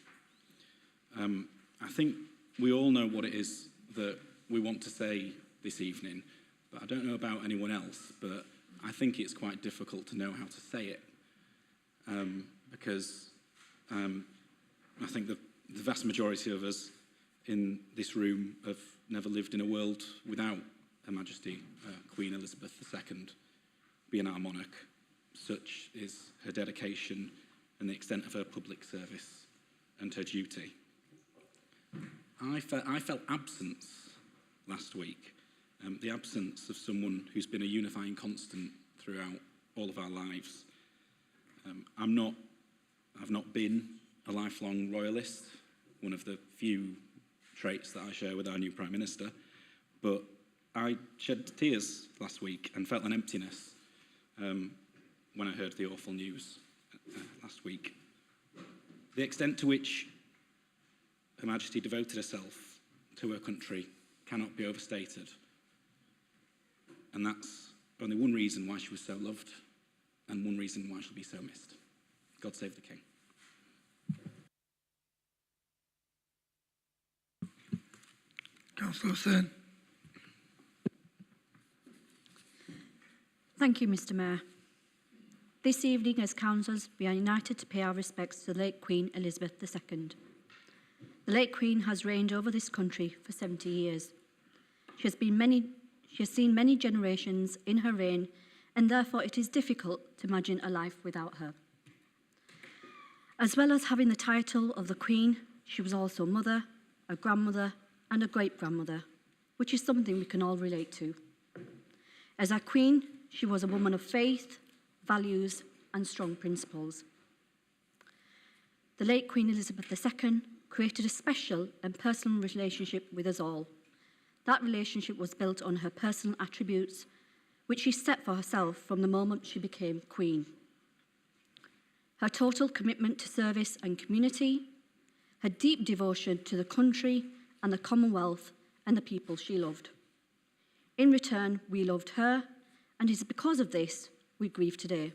S13: I think we all know what it is that we want to say this evening, but I don't know about anyone else, but I think it's quite difficult to know how to say it because I think the vast majority of us in this room have never lived in a world without Her Majesty Queen Elizabeth II being our monarch. Such is her dedication and the extent of her public service and her duty. I felt absence last week, the absence of someone who's been a unifying constant throughout all of our lives. I've not been a lifelong royalist, one of the few traits that I share with our new Prime Minister, but I shed tears last week and felt an emptiness when I heard the awful news last week. The extent to which Her Majesty devoted herself to her country cannot be overstated. And that's only one reason why she was so loved and one reason why she'll be so missed. God save the King.
S1: Councillor Hussain.
S14: Thank you, Mr. Mayor. This evening, as councillors, we are united to pay our respects to the late Queen Elizabeth II. The late Queen has reigned over this country for 70 years. She has seen many generations in her reign, and therefore it is difficult to imagine a life without her. As well as having the title of the Queen, she was also a mother, a grandmother, and a great-grandmother, which is something we can all relate to. As our Queen, she was a woman of faith, values, and strong principles. The late Queen Elizabeth II created a special and personal relationship with us all. That relationship was built on her personal attributes, which she set for herself from the moment she became Queen. Her total commitment to service and community, her deep devotion to the country and the Commonwealth and the people she loved. In return, we loved her, and it is because of this we grieve today.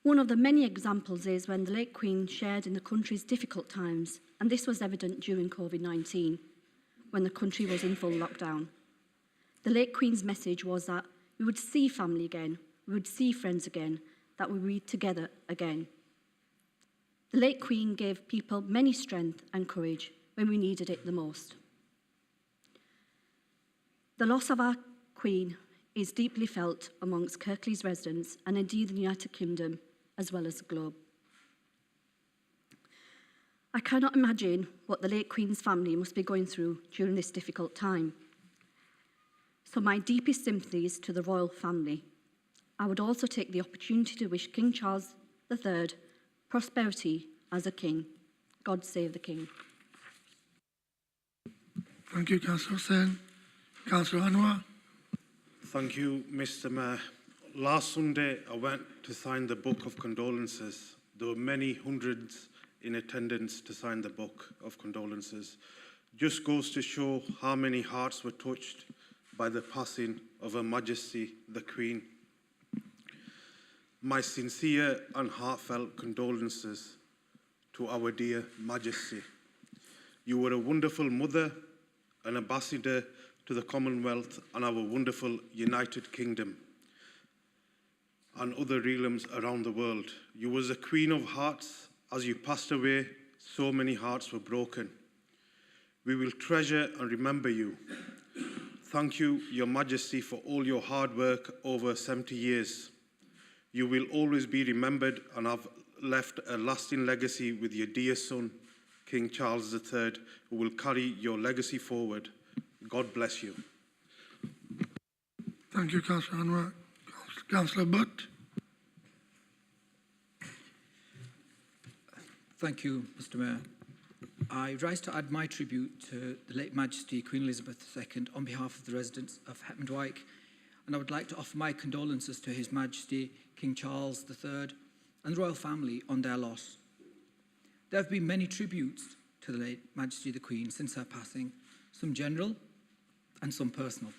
S14: One of the many examples is when the late Queen shared in the country's difficult times, and this was evident during COVID-19, when the country was in full lockdown. The late Queen's message was that we would see family again, we would see friends again, that we would be together again. The late Queen gave people many strength and courage when we needed it the most. The loss of our Queen is deeply felt amongst Kirklees residents and indeed the United Kingdom, as well as the globe. I cannot imagine what the late Queen's family must be going through during this difficult time. So my deepest sympathies to the royal family. I would also take the opportunity to wish King Charles III prosperity as a king. God save the King.
S1: Thank you, Councillor Hussain. Councillor Anwar.
S15: Thank you, Mr. Mayor. Last Sunday, I went to sign the Book of Condolences. There were many hundreds in attendance to sign the Book of Condolences. Just goes to show how many hearts were touched by the passing of Her Majesty the Queen. My sincere and heartfelt condolences to our dear Majesty. You were a wonderful mother, an ambassador to the Commonwealth and our wonderful United Kingdom and other realms around the world. You was a Queen of Hearts. As you passed away, so many hearts were broken. We will treasure and remember you. Thank you, Your Majesty, for all your hard work over 70 years. You will always be remembered and have left a lasting legacy with your dear son, King Charles III, who will carry your legacy forward. God bless you.
S1: Thank you, Councillor Anwar. Councillor Butt.
S16: Thank you, Mr. Mayor. I rise to add my tribute to the late Majesty Queen Elizabeth II on behalf of the residents of Hetman Dwight, and I would like to offer my condolences to His Majesty King Charles III and the royal family on their loss. There have been many tributes to the late Majesty the Queen since her passing, some general and some personal.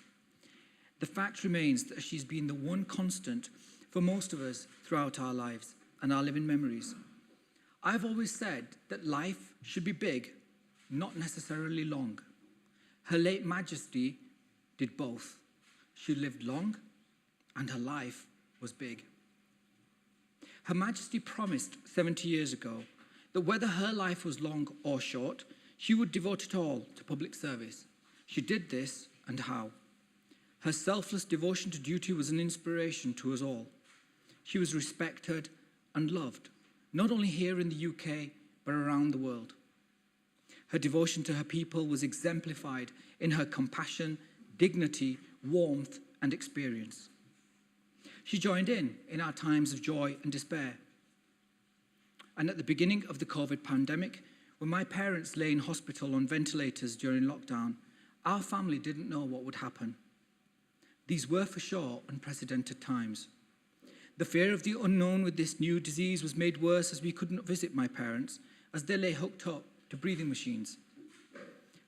S16: The fact remains that she's been the one constant for most of us throughout our lives and our living memories. I've always said that life should be big, not necessarily long. Her late Majesty did both. She lived long and her life was big. Her Majesty promised 70 years ago that whether her life was long or short, she would devote it all to public service. She did this, and how? Her selfless devotion to duty was an inspiration to us all. She was respected and loved, not only here in the UK, but around the world. Her devotion to her people was exemplified in her compassion, dignity, warmth, and experience. She joined in our times of joy and despair. And at the beginning of the COVID pandemic, when my parents lay in hospital on ventilators during lockdown, our family didn't know what would happen. These were for sure unprecedented times. The fear of the unknown with this new disease was made worse as we couldn't visit my parents as they lay hooked up to breathing machines.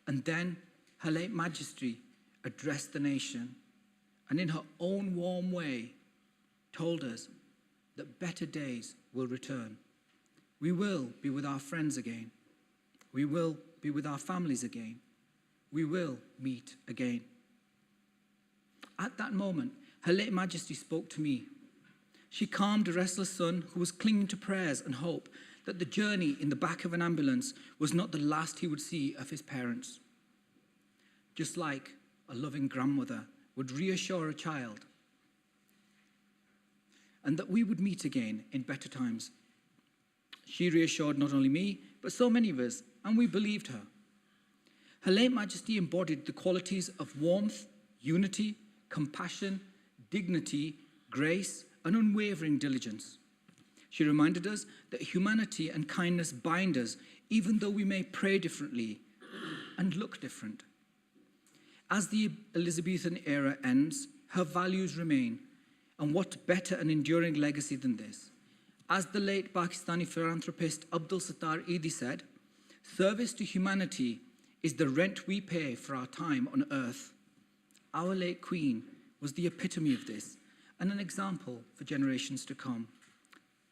S16: And then Her late Majesty addressed the nation and in her own warm way told us that better days will return. We will be with our friends again. We will be with our families again. We will meet again. At that moment, Her late Majesty spoke to me. She calmed a restless son who was clinging to prayers and hope that the journey in the back of an ambulance was not the last he would see of his parents. Just like a loving grandmother would reassure a child, and that we would meet again in better times. She reassured not only me, but so many of us, and we believed her. Her late Majesty embodied the qualities of warmth, unity, compassion, dignity, grace, and unwavering diligence. She reminded us that humanity and kindness bind us, even though we may pray differently and look different. As the Elizabethan era ends, her values remain, and what better an enduring legacy than this? As the late Pakistani philanthropist Abdul Sattar Eidi said, service to humanity is the rent we pay for our time on earth. Our late Queen was the epitome of this and an example for generations to come.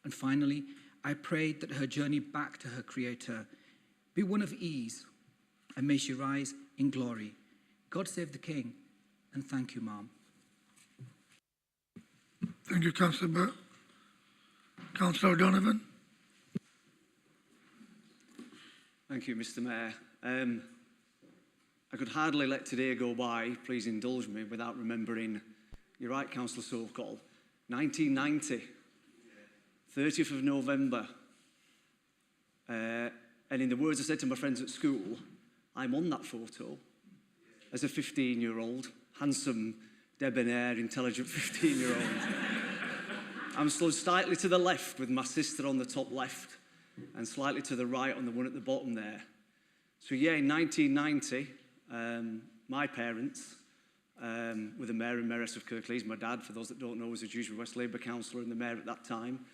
S16: And finally, I prayed that her journey back to her Creator be one of ease, and may she rise in glory. God save the King, and thank you, Ma'am.
S1: Thank you, Councillor Burr. Councillor Donovan.
S17: Thank you, Mr. Mayor. I could hardly let today go by, please indulge me, without remembering, you're right, Councillor Sokol, 1990, 30th of November. And in the words I said to my friends at school, I'm on that photo as a 15-year-old, handsome, debonair, intelligent 15-year-old. I'm stood slightly to the left with my sister on the top left and slightly to the right on the one at the bottom there. So yeah, in 1990, my parents were the Mayor and Mayoress of Kirklees. My dad, for those that don't know, was a Dewsbury West Labour councillor and the Mayor at that time.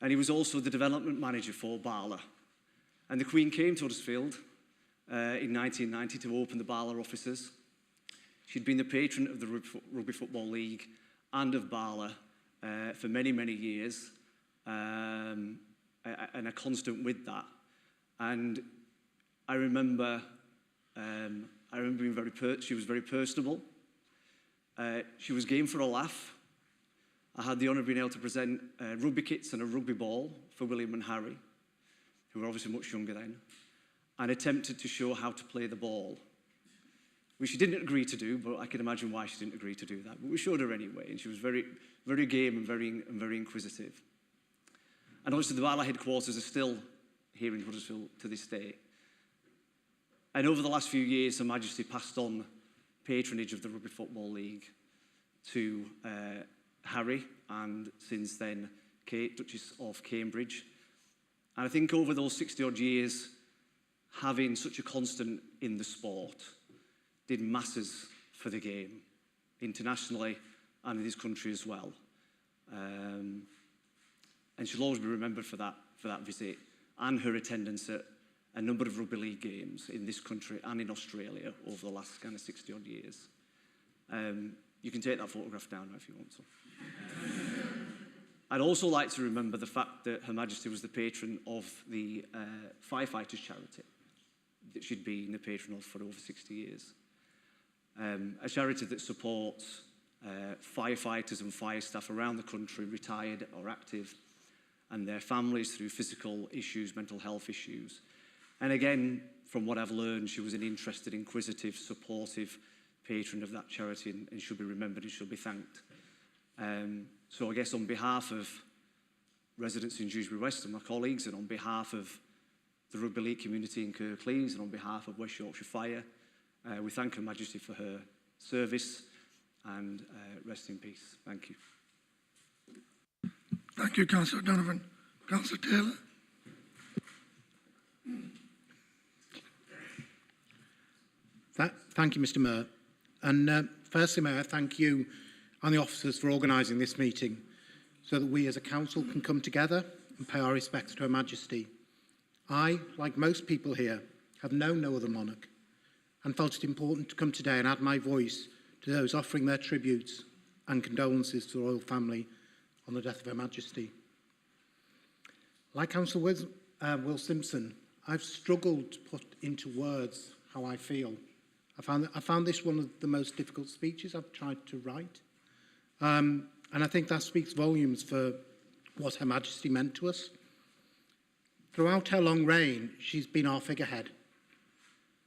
S17: And he was also the development manager for Barla. And the Queen came to Huddersfield in 1990 to open the Barla offices. She'd been the patron of the Rugby Football League and of Barla for many, many years, and a constant with that. And I remember being she was very personable. She was game for a laugh. I had the honour of being able to present rugby kits and a rugby ball for William and Harry, who were obviously much younger then, and attempted to show how to play the ball, which she didn't agree to do, but I can imagine why she didn't agree to do that. But we showed her anyway, and she was very, very game and very inquisitive. And obviously the Bala headquarters are still here in Huddersfield to this day. And over the last few years, Her Majesty passed on patronage of the Rugby Football League to Harry, and since then, Kate, Duchess of Cambridge. And I think over those 60-odd years, having such a constant in the sport did masses for the game, internationally and in this country as well. And she'll always be remembered for that visit and her attendance at a number of rugby league games in this country and in Australia over the last kind of 60-odd years. You can take that photograph down if you want to. I'd also like to remember the fact that Her Majesty was the patron of the Firefighters charity that she'd been the patron of for over 60 years. A charity that supports firefighters and fire staff around the country, retired or active, and their families through physical issues, mental health issues. And again, from what I've learned, she was an interested, inquisitive, supportive patron of that charity, and should be remembered and should be thanked. So I guess on behalf of residents in Dewsbury West and my colleagues, and on behalf of the rugby league community in Kirklees, and on behalf of West Yorkshire Fire, we thank Her Majesty for her service, and rest in peace. Thank you.
S1: Thank you, Councillor Donovan. Councillor Taylor.
S18: Thank you, Mr. Mayor. And firstly, Mayor, thank you and the officers for organising this meeting so that we as a council can come together and pay our respects to Her Majesty. I, like most people here, have known no other monarch and felt it important to come today and add my voice to those offering their tributes and condolences to the royal family on the death of Her Majesty. Like Councillor Will Simpson, I've struggled to put into words how I feel. I found this one of the most difficult speeches I've tried to write. And I think that speaks volumes for what Her Majesty meant to us. Throughout her long reign, she's been our figurehead.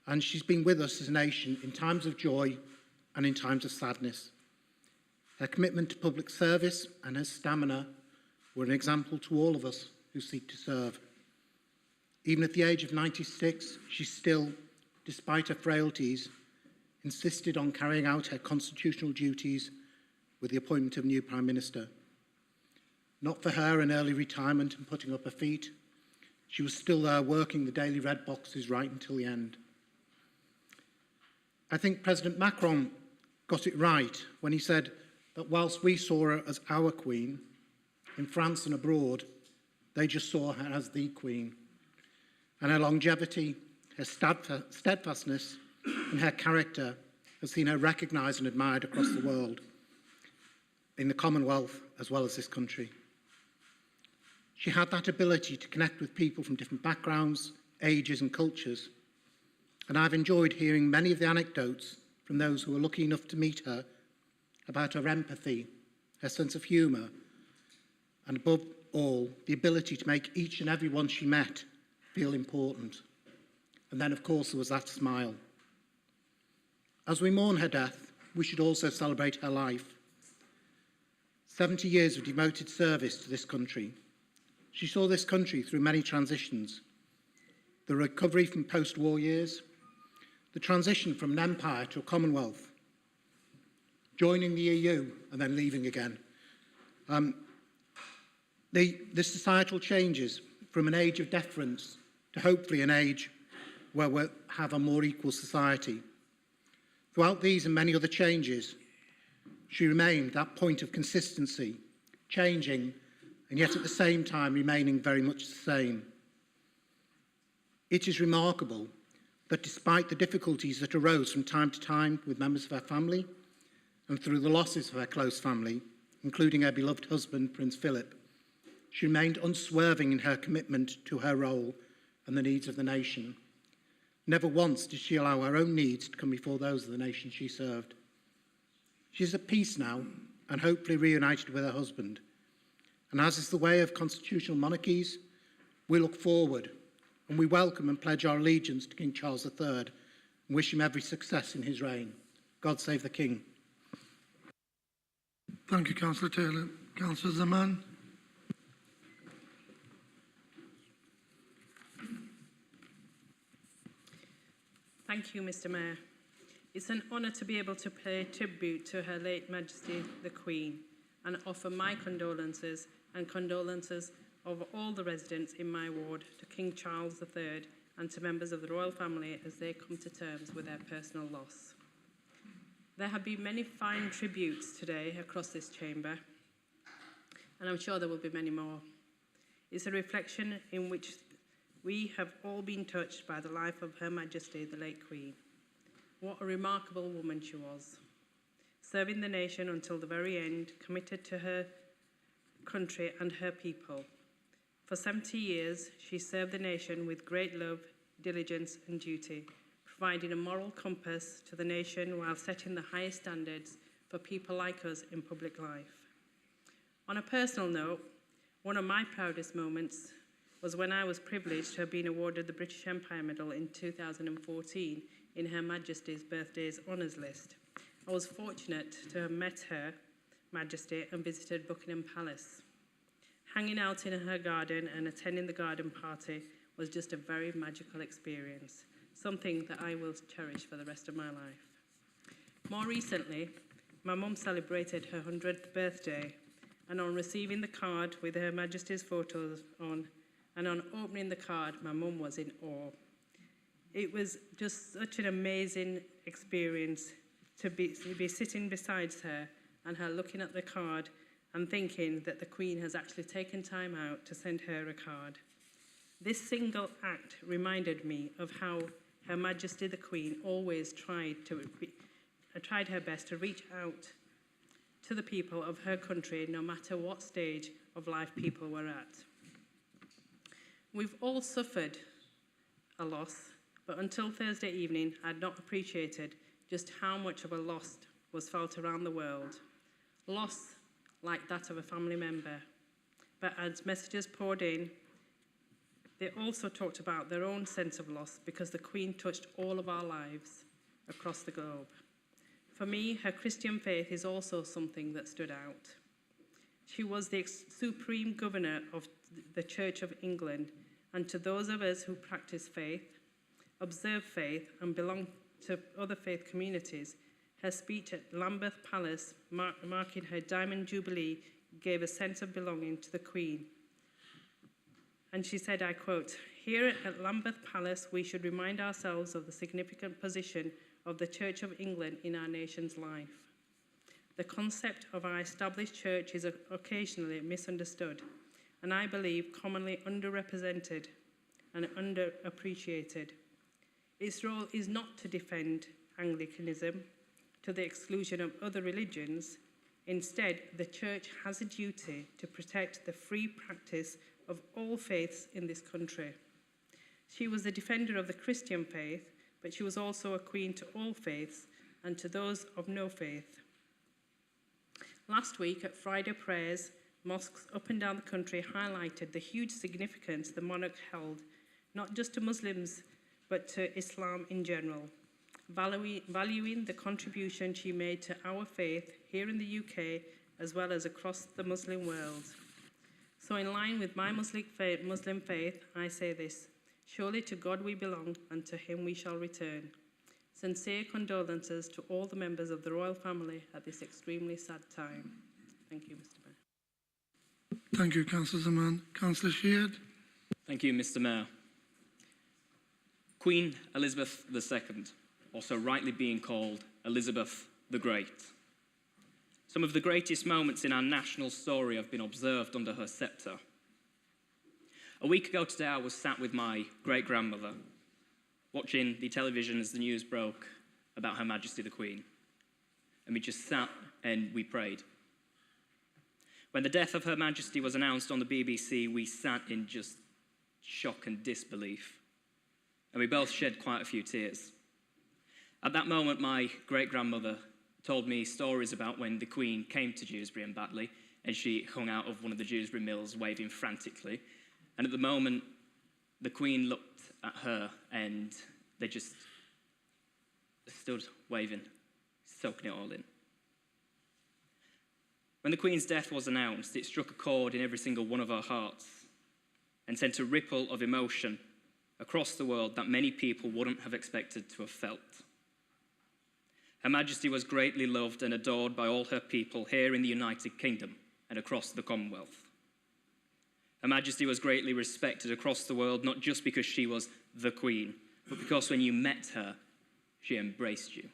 S18: And she's been with us as a nation in times of joy and in times of sadness. Her commitment to public service and her stamina were an example to all of us who seek to serve. Even at the age of 96, she still, despite her frailties, insisted on carrying out her constitutional duties with the appointment of a new Prime Minister. Not for her an early retirement and putting up her feet. She was still there working the daily red boxes right until the end. I think President Macron got it right when he said that whilst we saw her as our Queen, in France and abroad, they just saw her as the Queen. And her longevity, her steadfastness, and her character has seen her recognised and admired across the world, in the Commonwealth as well as this country. She had that ability to connect with people from different backgrounds, ages and cultures. And I've enjoyed hearing many of the anecdotes from those who were lucky enough to meet her about her empathy, her sense of humour, and above all, the ability to make each and every one she met feel important. And then, of course, there was that smile. As we mourn her death, we should also celebrate her life. 70 years of devoted service to this country. She saw this country through many transitions. The recovery from post-war years, the transition from an empire to a Commonwealth, joining the EU and then leaving again. The societal changes from an age of deference to hopefully an age where we'll have a more equal society. Throughout these and many other changes, she remained that point of consistency, changing and yet at the same time remaining very much the same. It is remarkable that despite the difficulties that arose from time to time with members of her family and through the losses of her close family, including her beloved husband, Prince Philip, she remained unswerving in her commitment to her role and the needs of the nation. Never once did she allow her own needs to come before those of the nation she served. She is at peace now and hopefully reunited with her husband. And as is the way of constitutional monarchies, we look forward and we welcome and pledge our allegiance to King Charles III and wish him every success in his reign. God save the King.
S1: Thank you, Councillor Taylor. Councillor Zaman.
S19: Thank you, Mr. Mayor. It's an honour to be able to pay tribute to Her late Majesty the Queen and offer my condolences and condolences of all the residents in my ward to King Charles III and to members of the royal family as they come to terms with their personal loss. There have been many fine tributes today across this chamber, and I'm sure there will be many more. It's a reflection in which we have all been touched by the life of Her Majesty the late Queen. What a remarkable woman she was, serving the nation until the very end, committed to her country and her people. For 70 years, she served the nation with great love, diligence and duty, providing a moral compass to the nation while setting the highest standards for people like us in public life. On a personal note, one of my proudest moments was when I was privileged to have been awarded the British Empire Medal in 2014 in Her Majesty's Birthdays Honours List. I was fortunate to have met Her Majesty and visited Buckingham Palace. Hanging out in her garden and attending the garden party was just a very magical experience, something that I will cherish for the rest of my life. More recently, my mum celebrated her 100th birthday, and on receiving the card with Her Majesty's photos on, and on opening the card, my mum was in awe. It was just such an amazing experience to be sitting beside her and her looking at the card and thinking that the Queen has actually taken time out to send her a card. This single act reminded me of how Her Majesty the Queen always tried her best to reach out to the people of her country, no matter what stage of life people were at. We've all suffered a loss, but until Thursday evening, I had not appreciated just how much of a loss was felt around the world. Loss like that of a family member. But as messages poured in, they also talked about their own sense of loss because the Queen touched all of our lives across the globe. For me, her Christian faith is also something that stood out. She was the supreme governor of the Church of England, and to those of us who practice faith, observe faith, and belong to other faith communities, her speech at Lambeth Palace, marking her Diamond Jubilee, gave a sense of belonging to the Queen. And she said, I quote, "Here at Lambeth Palace, we should remind ourselves of the significant position of the Church of England in our nation's life. The concept of our established church is occasionally misunderstood, and I believe commonly underrepresented and underappreciated. Its role is not to defend Anglicanism to the exclusion of other religions. Instead, the Church has a duty to protect the free practice of all faiths in this country. She was a defender of the Christian faith, but she was also a queen to all faiths and to those of no faith. Last week at Friday prayers, mosques up and down the country highlighted the huge significance the monarch held, not just to Muslims, but to Islam in general, valuing the contribution she made to our faith here in the UK as well as across the Muslim world. So in line with my Muslim faith, I say this: surely to God we belong, and to him we shall return. Sincere condolences to all the members of the royal family at this extremely sad time. Thank you, Mr. Mayor.
S1: Thank you, Councillor Zaman. Councillor Sheard.
S20: Thank you, Mr. Mayor. Queen Elizabeth II, also rightly being called Elizabeth the Great. Some of the greatest moments in our national story have been observed under her sceptre. A week ago today, I was sat with my great-grandmother, watching the television as the news broke about Her Majesty the Queen. And we just sat and we prayed. When the death of Her Majesty was announced on the BBC, we sat in just shock and disbelief. and we both shed quite a few tears. At that moment, my great-grandmother told me stories about when the Queen came to Dewsbury and Batley, and she hung out of one of the Dewsbury mills waving frantically. And at the moment, the Queen looked at her and they just stood waving, soaking it all in. When the Queen's death was announced, it struck a chord in every single one of our hearts and sent a ripple of emotion across the world that many people wouldn't have expected to have felt. Her Majesty was greatly loved and adored by all her people here in the United Kingdom and across the Commonwealth. Her Majesty was greatly respected across the world, not just because she was the Queen, but because when you met her, she embraced you.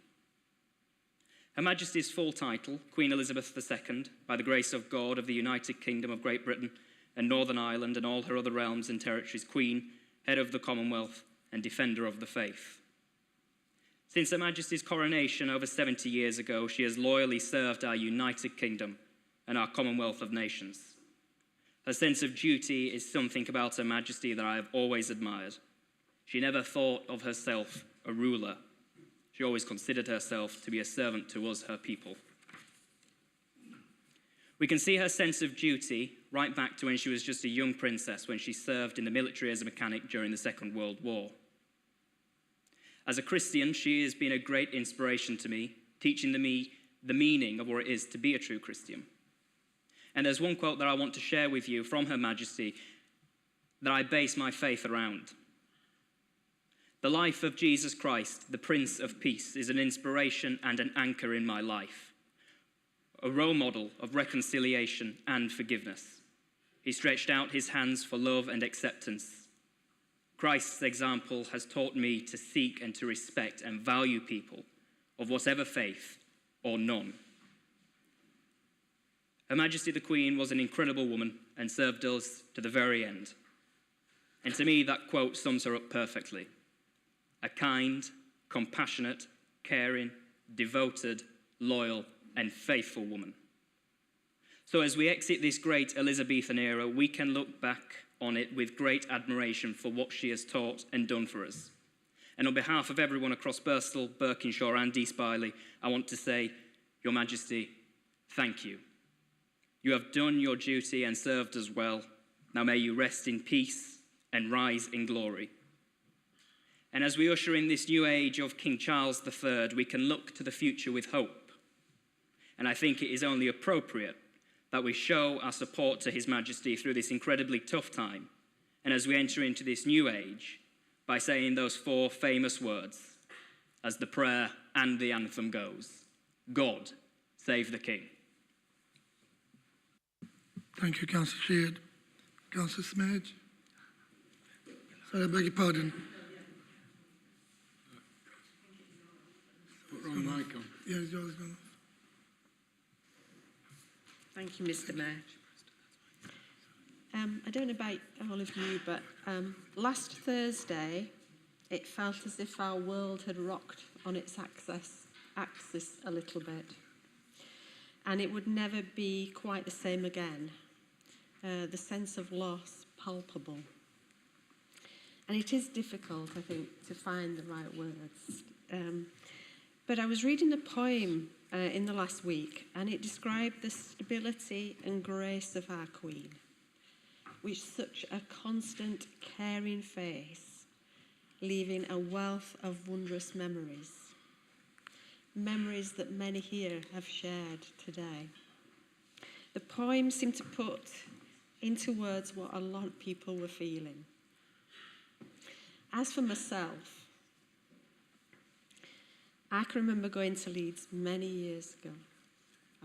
S20: Her Majesty's full title, Queen Elizabeth II, by the grace of God of the United Kingdom of Great Britain and Northern Ireland and all her other realms and territories, Queen, Head of the Commonwealth and Defender of the Faith. Since Her Majesty's coronation over 70 years ago, she has loyally served our United Kingdom and our Commonwealth of Nations. Her sense of duty is something about Her Majesty that I have always admired. She never thought of herself a ruler. She always considered herself to be a servant to us, her people. We can see her sense of duty right back to when she was just a young princess, when she served in the military as a mechanic during the Second World War. As a Christian, she has been a great inspiration to me, teaching me the meaning of what it is to be a true Christian. And there's one quote that I want to share with you from Her Majesty that I base my faith around. The life of Jesus Christ, the Prince of Peace, is an inspiration and an anchor in my life, a role model of reconciliation and forgiveness. He stretched out his hands for love and acceptance. Christ's example has taught me to seek and to respect and value people of whatever faith or none. Her Majesty the Queen was an incredible woman and served us to the very end. And to me, that quote sums her up perfectly. A kind, compassionate, caring, devoted, loyal, and faithful woman. So as we exit this great Elizabethan era, we can look back on it with great admiration for what she has taught and done for us. And on behalf of everyone across Birstall, Berkshire, and East Bailie, I want to say, Your Majesty, thank you. You have done your duty and served us well. Now may you rest in peace and rise in glory. And as we usher in this new age of King Charles III, we can look to the future with hope. And I think it is only appropriate that we show our support to His Majesty through this incredibly tough time, and as we enter into this new age, by saying those four famous words, as the prayer and the anthem goes, God save the King.
S1: Thank you, Councillor Sheard. Councillor Smedge. Sorry, I beg your pardon.
S21: Put wrong mic on.
S1: Yeah, yours gone.
S22: Thank you, Mr. Mayor. I don't know about all of you, but last Thursday, it felt as if our world had rocked on its axis a little bit. And it would never be quite the same again. The sense of loss palpable. And it is difficult, I think, to find the right words. But I was reading a poem in the last week, and it described the stability and grace of our Queen, with such a constant, caring face, leaving a wealth of wondrous memories. Memories that many here have shared today. The poem seemed to put into words what a lot of people were feeling. As for myself, I can remember going to Leeds many years ago.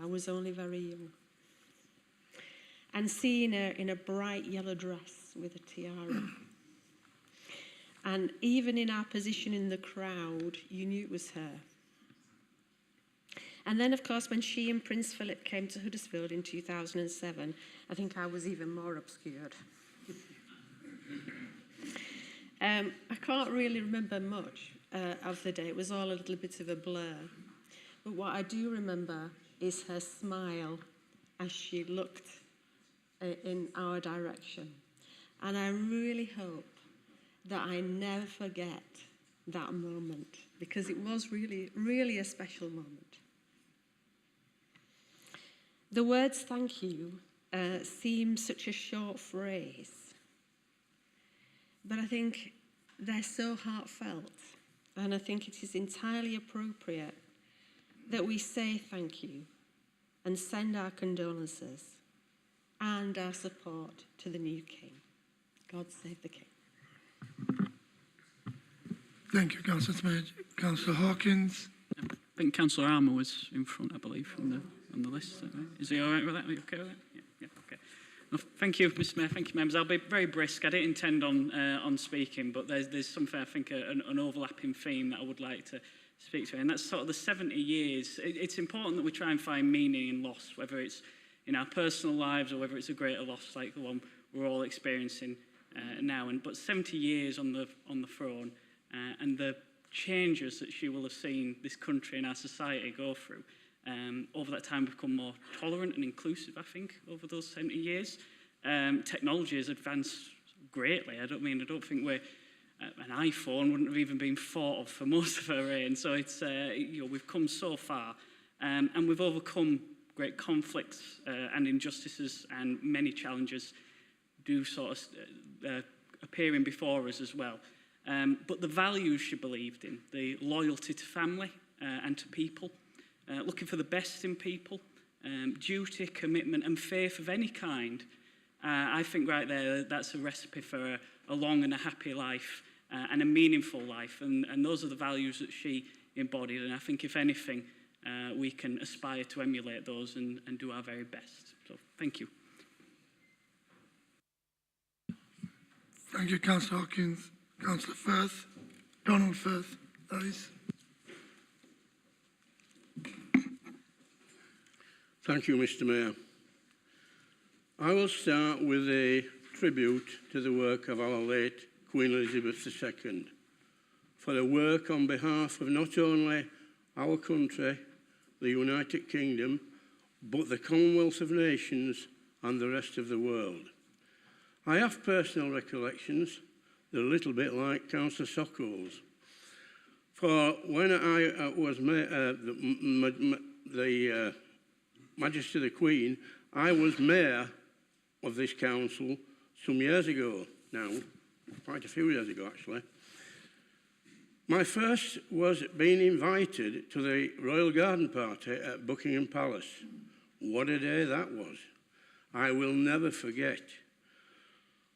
S22: I was only very young. And seeing her in a bright yellow dress with a tiara. And even in our position in the crowd, you knew it was her. And then, of course, when she and Prince Philip came to Huddersfield in 2007, I think I was even more obscured. I can't really remember much of the day. It was all a little bit of a blur. But what I do remember is her smile as she looked in our direction. And I really hope that I never forget that moment, because it was really, really a special moment. The words thank you seem such a short phrase, but I think they're so heartfelt, and I think it is entirely appropriate that we say thank you and send our condolences and our support to the new King. God save the King.
S1: Thank you, Councillor Smith. Councillor Hawkins.
S5: I think Councillor Armour was in front, I believe, on the list. Is he all right with that? Are you okay with that? Yeah, okay. Well, thank you, Mr. Mayor. Thank you, members. I'll be very brisk. I didn't intend on speaking, but there's something, I think, an overlapping theme that I would like to speak to, and that's sort of the 70 years. It's important that we try and find meaning in loss, whether it's in our personal lives or whether it's a greater loss like the one we're all experiencing now. But 70 years on the throne, and the changes that she will have seen this country and our society go through. Over that time, we've become more tolerant and inclusive, I think, over those 70 years. Technology has advanced greatly. I don't think we're an iPhone wouldn't have even been thought of for most of her reign. So it's we've come so far, and we've overcome great conflicts and injustices, and many challenges do sort of appearing before us as well. But the values she believed in, the loyalty to family and to people, looking for the best in people, duty, commitment and faith of any kind, I think right there, that's a recipe for a long and a happy life and a meaningful life. And those are the values that she embodied. And I think, if anything, we can aspire to emulate those and do our very best. So thank you.
S1: Thank you, Councillor Hawkins. Councillor Firth. Donald Firth, that is.
S3: Thank you, Mr. Mayor. I will start with a tribute to the work of our late Queen Elizabeth II, for her work on behalf of not only our country, the United Kingdom, but the Commonwealth of Nations and the rest of the world. I have personal recollections. They're a little bit like Councillor Sokolo's. For when I was the Majesty the Queen, I was mayor of this council some years ago now, quite a few years ago actually. My first was being invited to the Royal Garden Party at Buckingham Palace. What a day that was. I will never forget.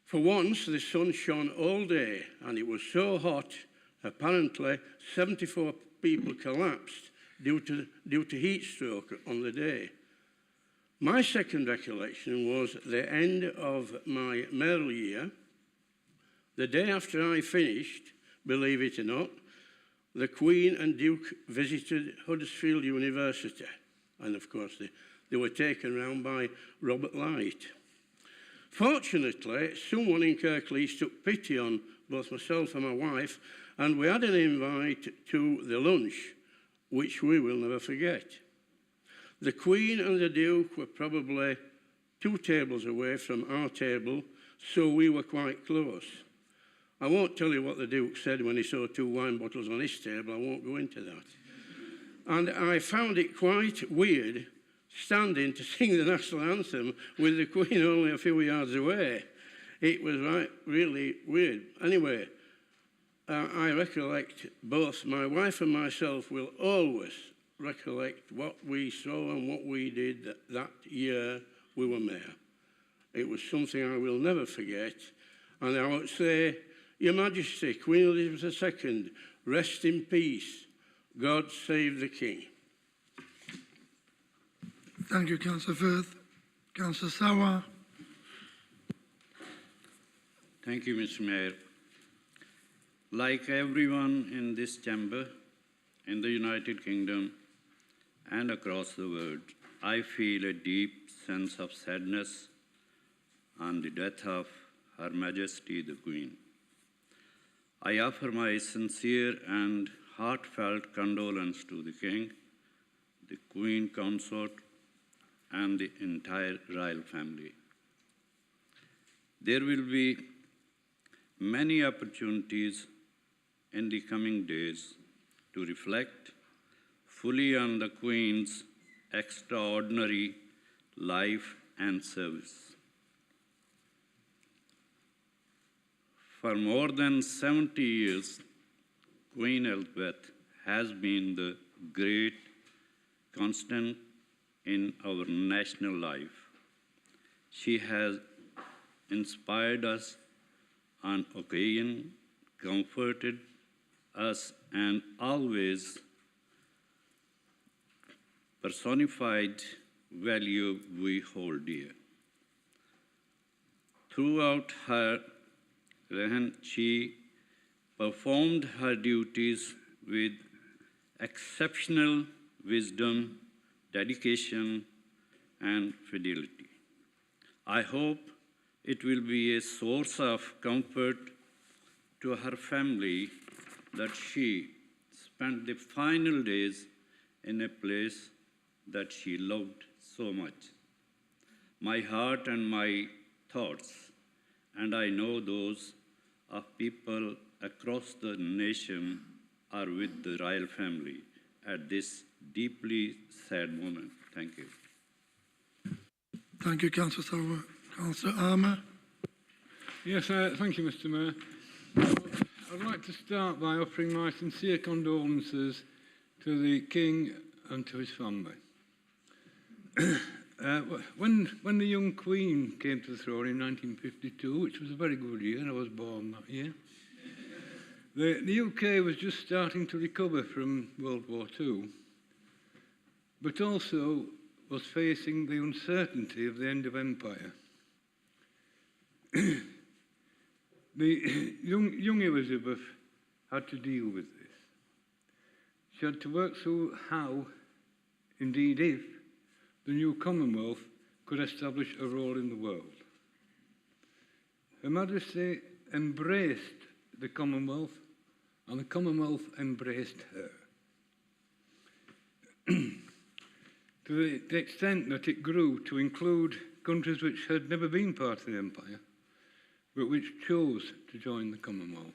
S3: For once, the sun shone all day, and it was so hot, apparently 74 people collapsed due to heat stroke on the day. My second recollection was the end of my mayoral year. The day after I finished, believe it or not, the Queen and Duke visited Huddersfield University, and of course they were taken round by Robert Light. Fortunately, someone in Kirklees took pity on both myself and my wife, and we had an invite to the lunch, which we will never forget. The Queen and the Duke were probably 2 tables away from our table, so we were quite close. I won't tell you what the Duke said when he saw 2 wine bottles on his table. I won't go into that. And I found it quite weird standing to sing the national anthem with the Queen only a few yards away. It was really weird. Anyway, I recollect both my wife and myself will always recollect what we saw and what we did that year we were mayor. It was something I will never forget. And I would say, Your Majesty, Queen Elizabeth II, rest in peace. God save the King.
S1: Thank you, Councillor Firth. Councillor Sawa.
S21: Thank you, Mr. Mayor. Like everyone in this chamber, in the United Kingdom, and across the world, I feel a deep sense of sadness on the death of Her Majesty the Queen. I offer my sincere and heartfelt condolence to the King, the Queen Consort, and the entire royal family. There will be many opportunities in the coming days to reflect fully on the Queen's extraordinary life and service. For more than 70 years, Queen Elizabeth has been the great constant in our national life. She has inspired us on occasion, comforted us, and always personified value we hold dear. Throughout her reign, she performed her duties with exceptional wisdom, dedication, and fidelity. I hope it will be a source of comfort to her family that she spent the final days in a place that she loved so much. My heart and my thoughts, and I know those of people across the nation, are with the royal family at this deeply sad moment. Thank you.
S1: Thank you, Councillor Silver. Councillor Armour.
S6: Yes, thank you, Mr. Mayor. I'd like to start by offering my sincere condolences to the King and to his family. When the young Queen came to the throne in 1952, which was a very good year, I was born that year, the UK was just starting to recover from World War II, but also was facing the uncertainty of the end of empire. The young Elizabeth had to deal with this. She had to work through how, indeed if, the new Commonwealth could establish a role in the world. Her Majesty embraced the Commonwealth, and the Commonwealth embraced her. To the extent that it grew to include countries which had never been part of the empire, but which chose to join the Commonwealth.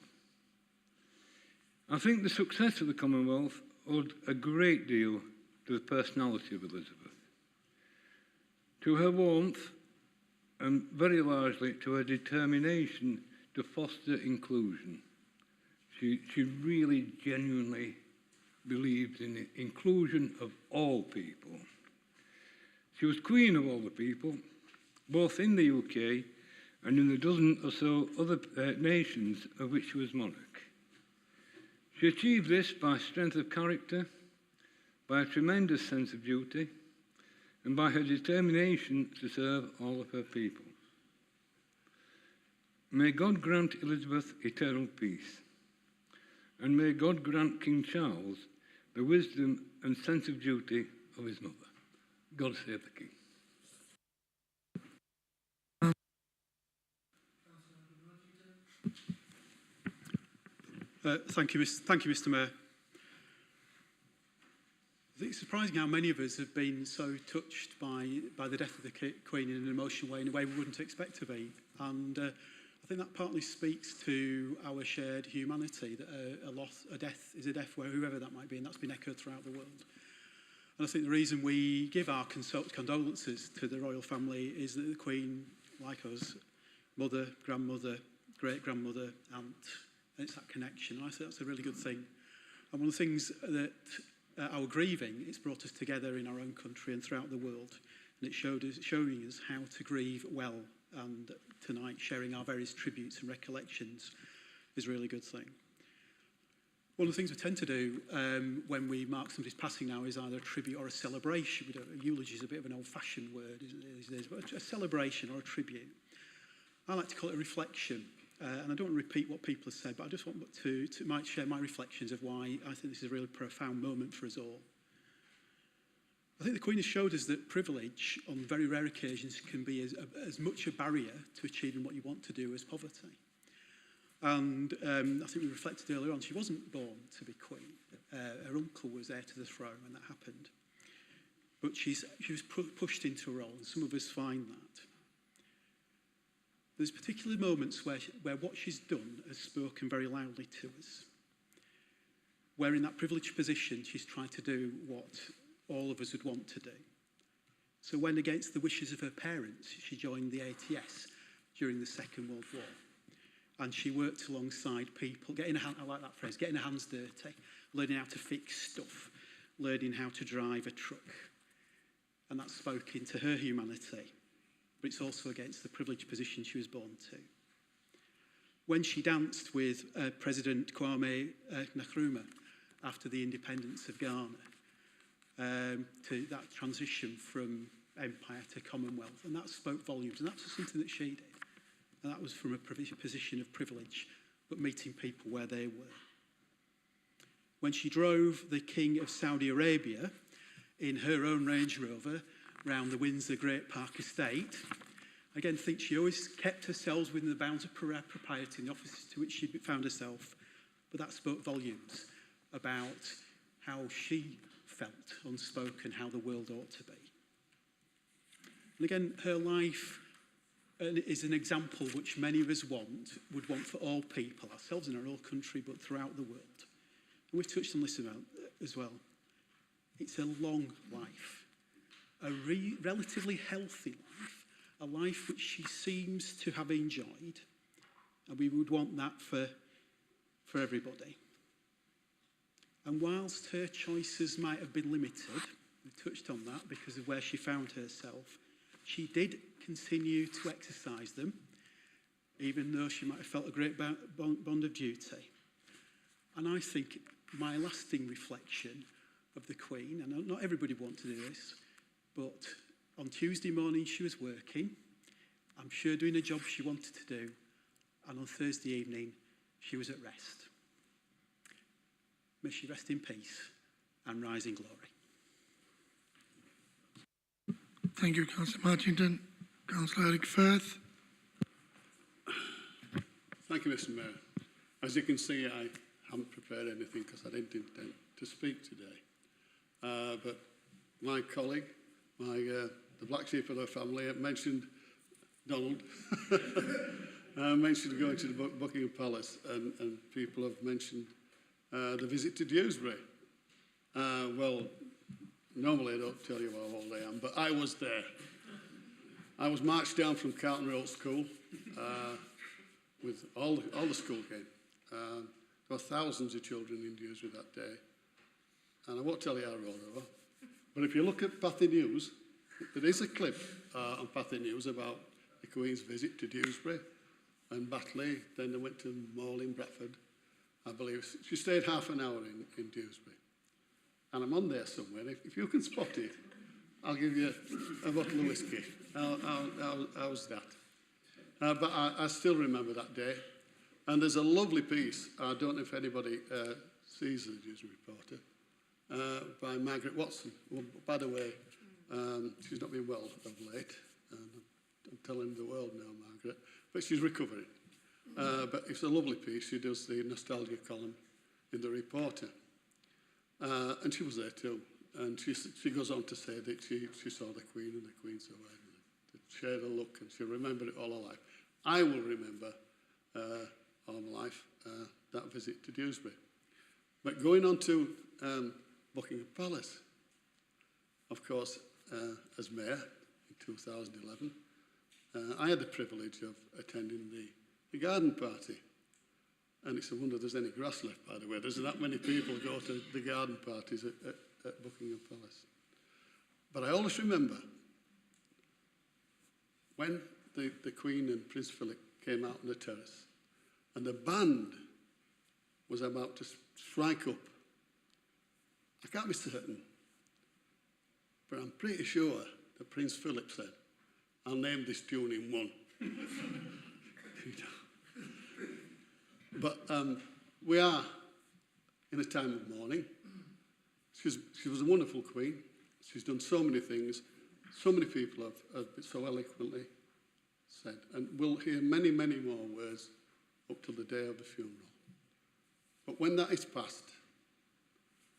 S6: I think the success of the Commonwealth owed a great deal to the personality of Elizabeth, to her warmth, and very largely to her determination to foster inclusion. She really genuinely believed in the inclusion of all people. She was Queen of all the people, both in the UK and in the dozen or so other nations of which she was monarch. She achieved this by strength of character, by a tremendous sense of duty, and by her determination to serve all of her people. May God grant Elizabeth eternal peace, and may God grant King Charles the wisdom and sense of duty of his mother. God save the King.
S7: Thank you, Mr. Mayor. I think it's surprising how many of us have been so touched by the death of the Queen in an emotional way, in a way we wouldn't expect to be. And I think that partly speaks to our shared humanity, that a death is a death, where whoever that might be, and that's been echoed throughout the world. And I think the reason we give our condolences to the royal family is that the Queen, like us, mother, grandmother, great-grandmother, aunt, and it's that connection. And I think that's a really good thing. And one of the things that our grieving, it's brought us together in our own country and throughout the world. And it's showing us how to grieve well. And tonight, sharing our various tributes and recollections is a really good thing. One of the things we tend to do when we mark somebody's passing now is either a tribute or a celebration. A eulogy is a bit of an old-fashioned word, isn't it? But a celebration or a tribute. I like to call it a reflection. And I don't want to repeat what people have said, but I just want to might share my reflections of why I think this is a really profound moment for us all. I think the Queen has showed us that privilege, on very rare occasions, can be as much a barrier to achieving what you want to do as poverty. And I think we reflected earlier on, she wasn't born to be Queen. Her uncle was heir to the throne when that happened. But she was pushed into a role, and some of us find that. There's particular moments where what she's done has spoken very loudly to us. Where in that privileged position, she's tried to do what all of us would want to do. So when, against the wishes of her parents, she joined the ATS during the Second World War. And she worked alongside people, I like that phrase, getting her hands dirty, learning how to fix stuff, learning how to drive a truck. And that spoke into her humanity, but it's also against the privileged position she was born to. When she danced with President Kwame Nkrumah after the independence of Ghana, to that transition from empire to Commonwealth, and that spoke volumes, and that's something that she did. And that was from a position of privilege, but meeting people where they were. When she drove the King of Saudi Arabia in her own Range Rover round the Windsor Great Park Estate, again, I think she always kept herself within the bounds of propriety in the offices to which she found herself, but that spoke volumes about how she felt unspoken, how the world ought to be. And again, her life is an example which many of us would want for all people, ourselves in our own country, but throughout the world. And we've touched on this as well. It's a long life, a relatively healthy life, a life which she seems to have enjoyed, and we would want that for everybody. And whilst her choices might have been limited, we touched on that because of where she found herself, she did continue to exercise them, even though she might have felt a great bond of duty. And I think my lasting reflection of the Queen, and not everybody wants to do this, but on Tuesday morning she was working, I'm sure doing a job she wanted to do, and on Thursday evening she was at rest. May she rest in peace and rise in glory.
S1: Thank you, Councillor Martington. Councillor Eric Firth.
S4: Thank you, Mr. Mayor. As you can see, I haven't prepared anything because I didn't intend to speak today. But my colleague, the black sheep of the family, mentioned Donald, mentioned going to the Buckingham Palace, and people have mentioned the visit to Dewsbury. Well, normally I don't tell you how old I am, but I was there. I was marched down from Carlton Road School with all the school came. There were thousands of children in Dewsbury that day. And I won't tell you how I rode over. But if you look at Pathy News, there is a clip on Pathy News about the Queen's visit to Dewsbury and Batley. Then they went to Mall in Bradford, I believe. She stayed half an hour in Dewsbury. And I'm on there somewhere. If you can spot it, I'll give you a bottle of whiskey. How's that? But I still remember that day. And there's a lovely piece, I don't know if anybody sees the Dewsbury Reporter, by Margaret Watson. Well, by the way, she's not been well of late. I'm telling the world now, Margaret. But she's recovering. But it's a lovely piece. She does the nostalgia column in the Reporter. And she was there too. And she goes on to say that she saw the Queen and the Queen saw her. She shared a look and she remembered it all her life. I will remember all my life that visit to Dewsbury. But going on to Buckingham Palace, of course, as mayor in 2011, I had the privilege of attending the garden party. And it's a wonder there's any grass left, by the way. There's that many people go to the garden parties at Buckingham Palace. But I always remember when the Queen and Prince Philip came out on the terrace and the band was about to strike up. I can't be certain, but I'm pretty sure that Prince Philip said, I'll name this tune in one. But we are in a time of mourning. She was a wonderful queen. She's done so many things. So many people have so eloquently said. And we'll hear many, many more words up till the day of the funeral. But when that is past,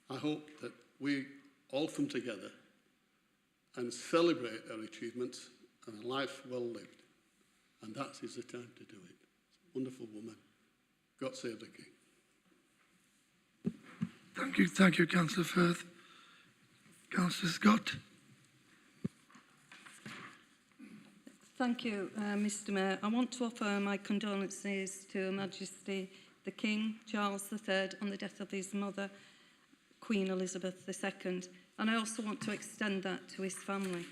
S4: I hope that we all come together and celebrate her achievements and a life well lived. and that is the time to do it. Wonderful woman. God save the King.
S1: Thank you, Councillor Firth. Councillor Scott.
S8: Thank you, Mr Mayor. I want to offer my condolences to Her Majesty the King, Charles III, on the death of his mother, Queen Elizabeth II. And I also want to extend that to his family.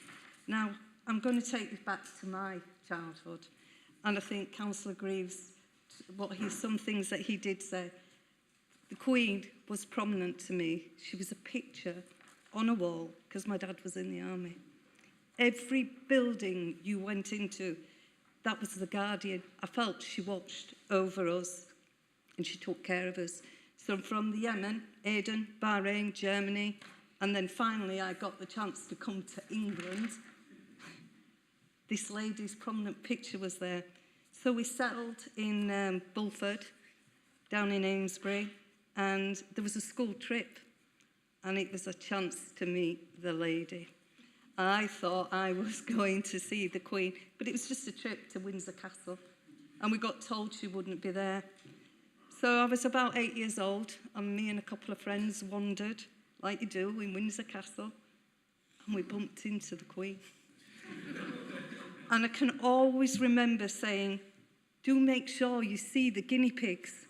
S8: Now, I'm going to take you back to my childhood. And I think Councillor Greaves, some things that he did say. The Queen was prominent to me. She was a picture on a wall, because my dad was in the army. Every building you went into, that was the guardian. I felt she watched over us and she took care of us. So from the Yemen, Aden, Bahrain, Germany, and then finally I got the chance to come to England. This lady's prominent picture was there. So we settled in Bulford, down in Amesbury, and there was a school trip, and it was a chance to meet the lady. I thought I was going to see the Queen, but it was just a trip to Windsor Castle, and we got told she wouldn't be there. So I was about 8 years old, and me and a couple of friends wandered, like you do, in Windsor Castle, and we bumped into the Queen. And I can always remember saying, do make sure you see the guinea pigs.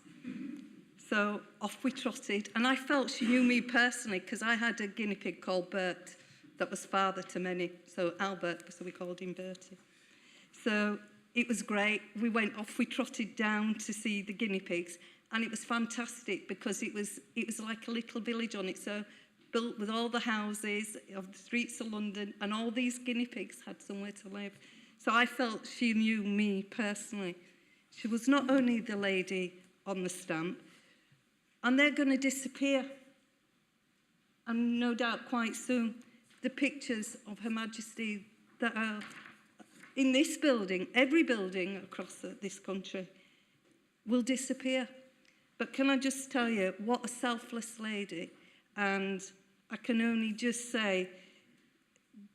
S8: So off we trotted, and I felt she knew me personally because I had a guinea pig called Bert that was father to many, so Albert, so we called him Bertie. So it was great. We went off, we trotted down to see the guinea pigs, and it was fantastic because it was like a little village on its own, built with all the houses of the streets of London, and all these guinea pigs had somewhere to live. So I felt she knew me personally. She was not only the lady on the stamp, and they're going to disappear. And no doubt quite soon, the pictures of Her Majesty that are in this building, every building across this country, will disappear. But can I just tell you, what a selfless lady. And I can only just say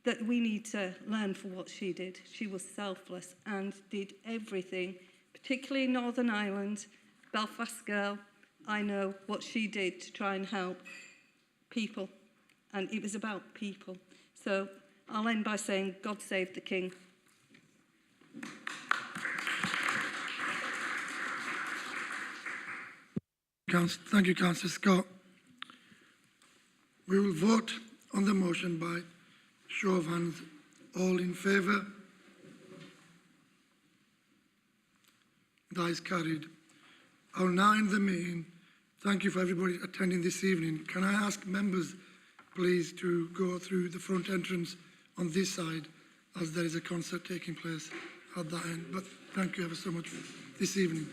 S8: that we need to learn from what she did. She was selfless and did everything, particularly in Northern Ireland, Belfast girl. I know what she did to try and help people, and it was about people. So I'll end by saying, God save the King.
S1: Thank you, Councillor Scott. We will vote on the motion by show of hands. All in favour? That is carried. I will now end the meeting. Thank you for everybody attending this evening. Can I ask members, please, to go through the front entrance on this side, as there is a concert taking place at that end. But thank you ever so much for this evening.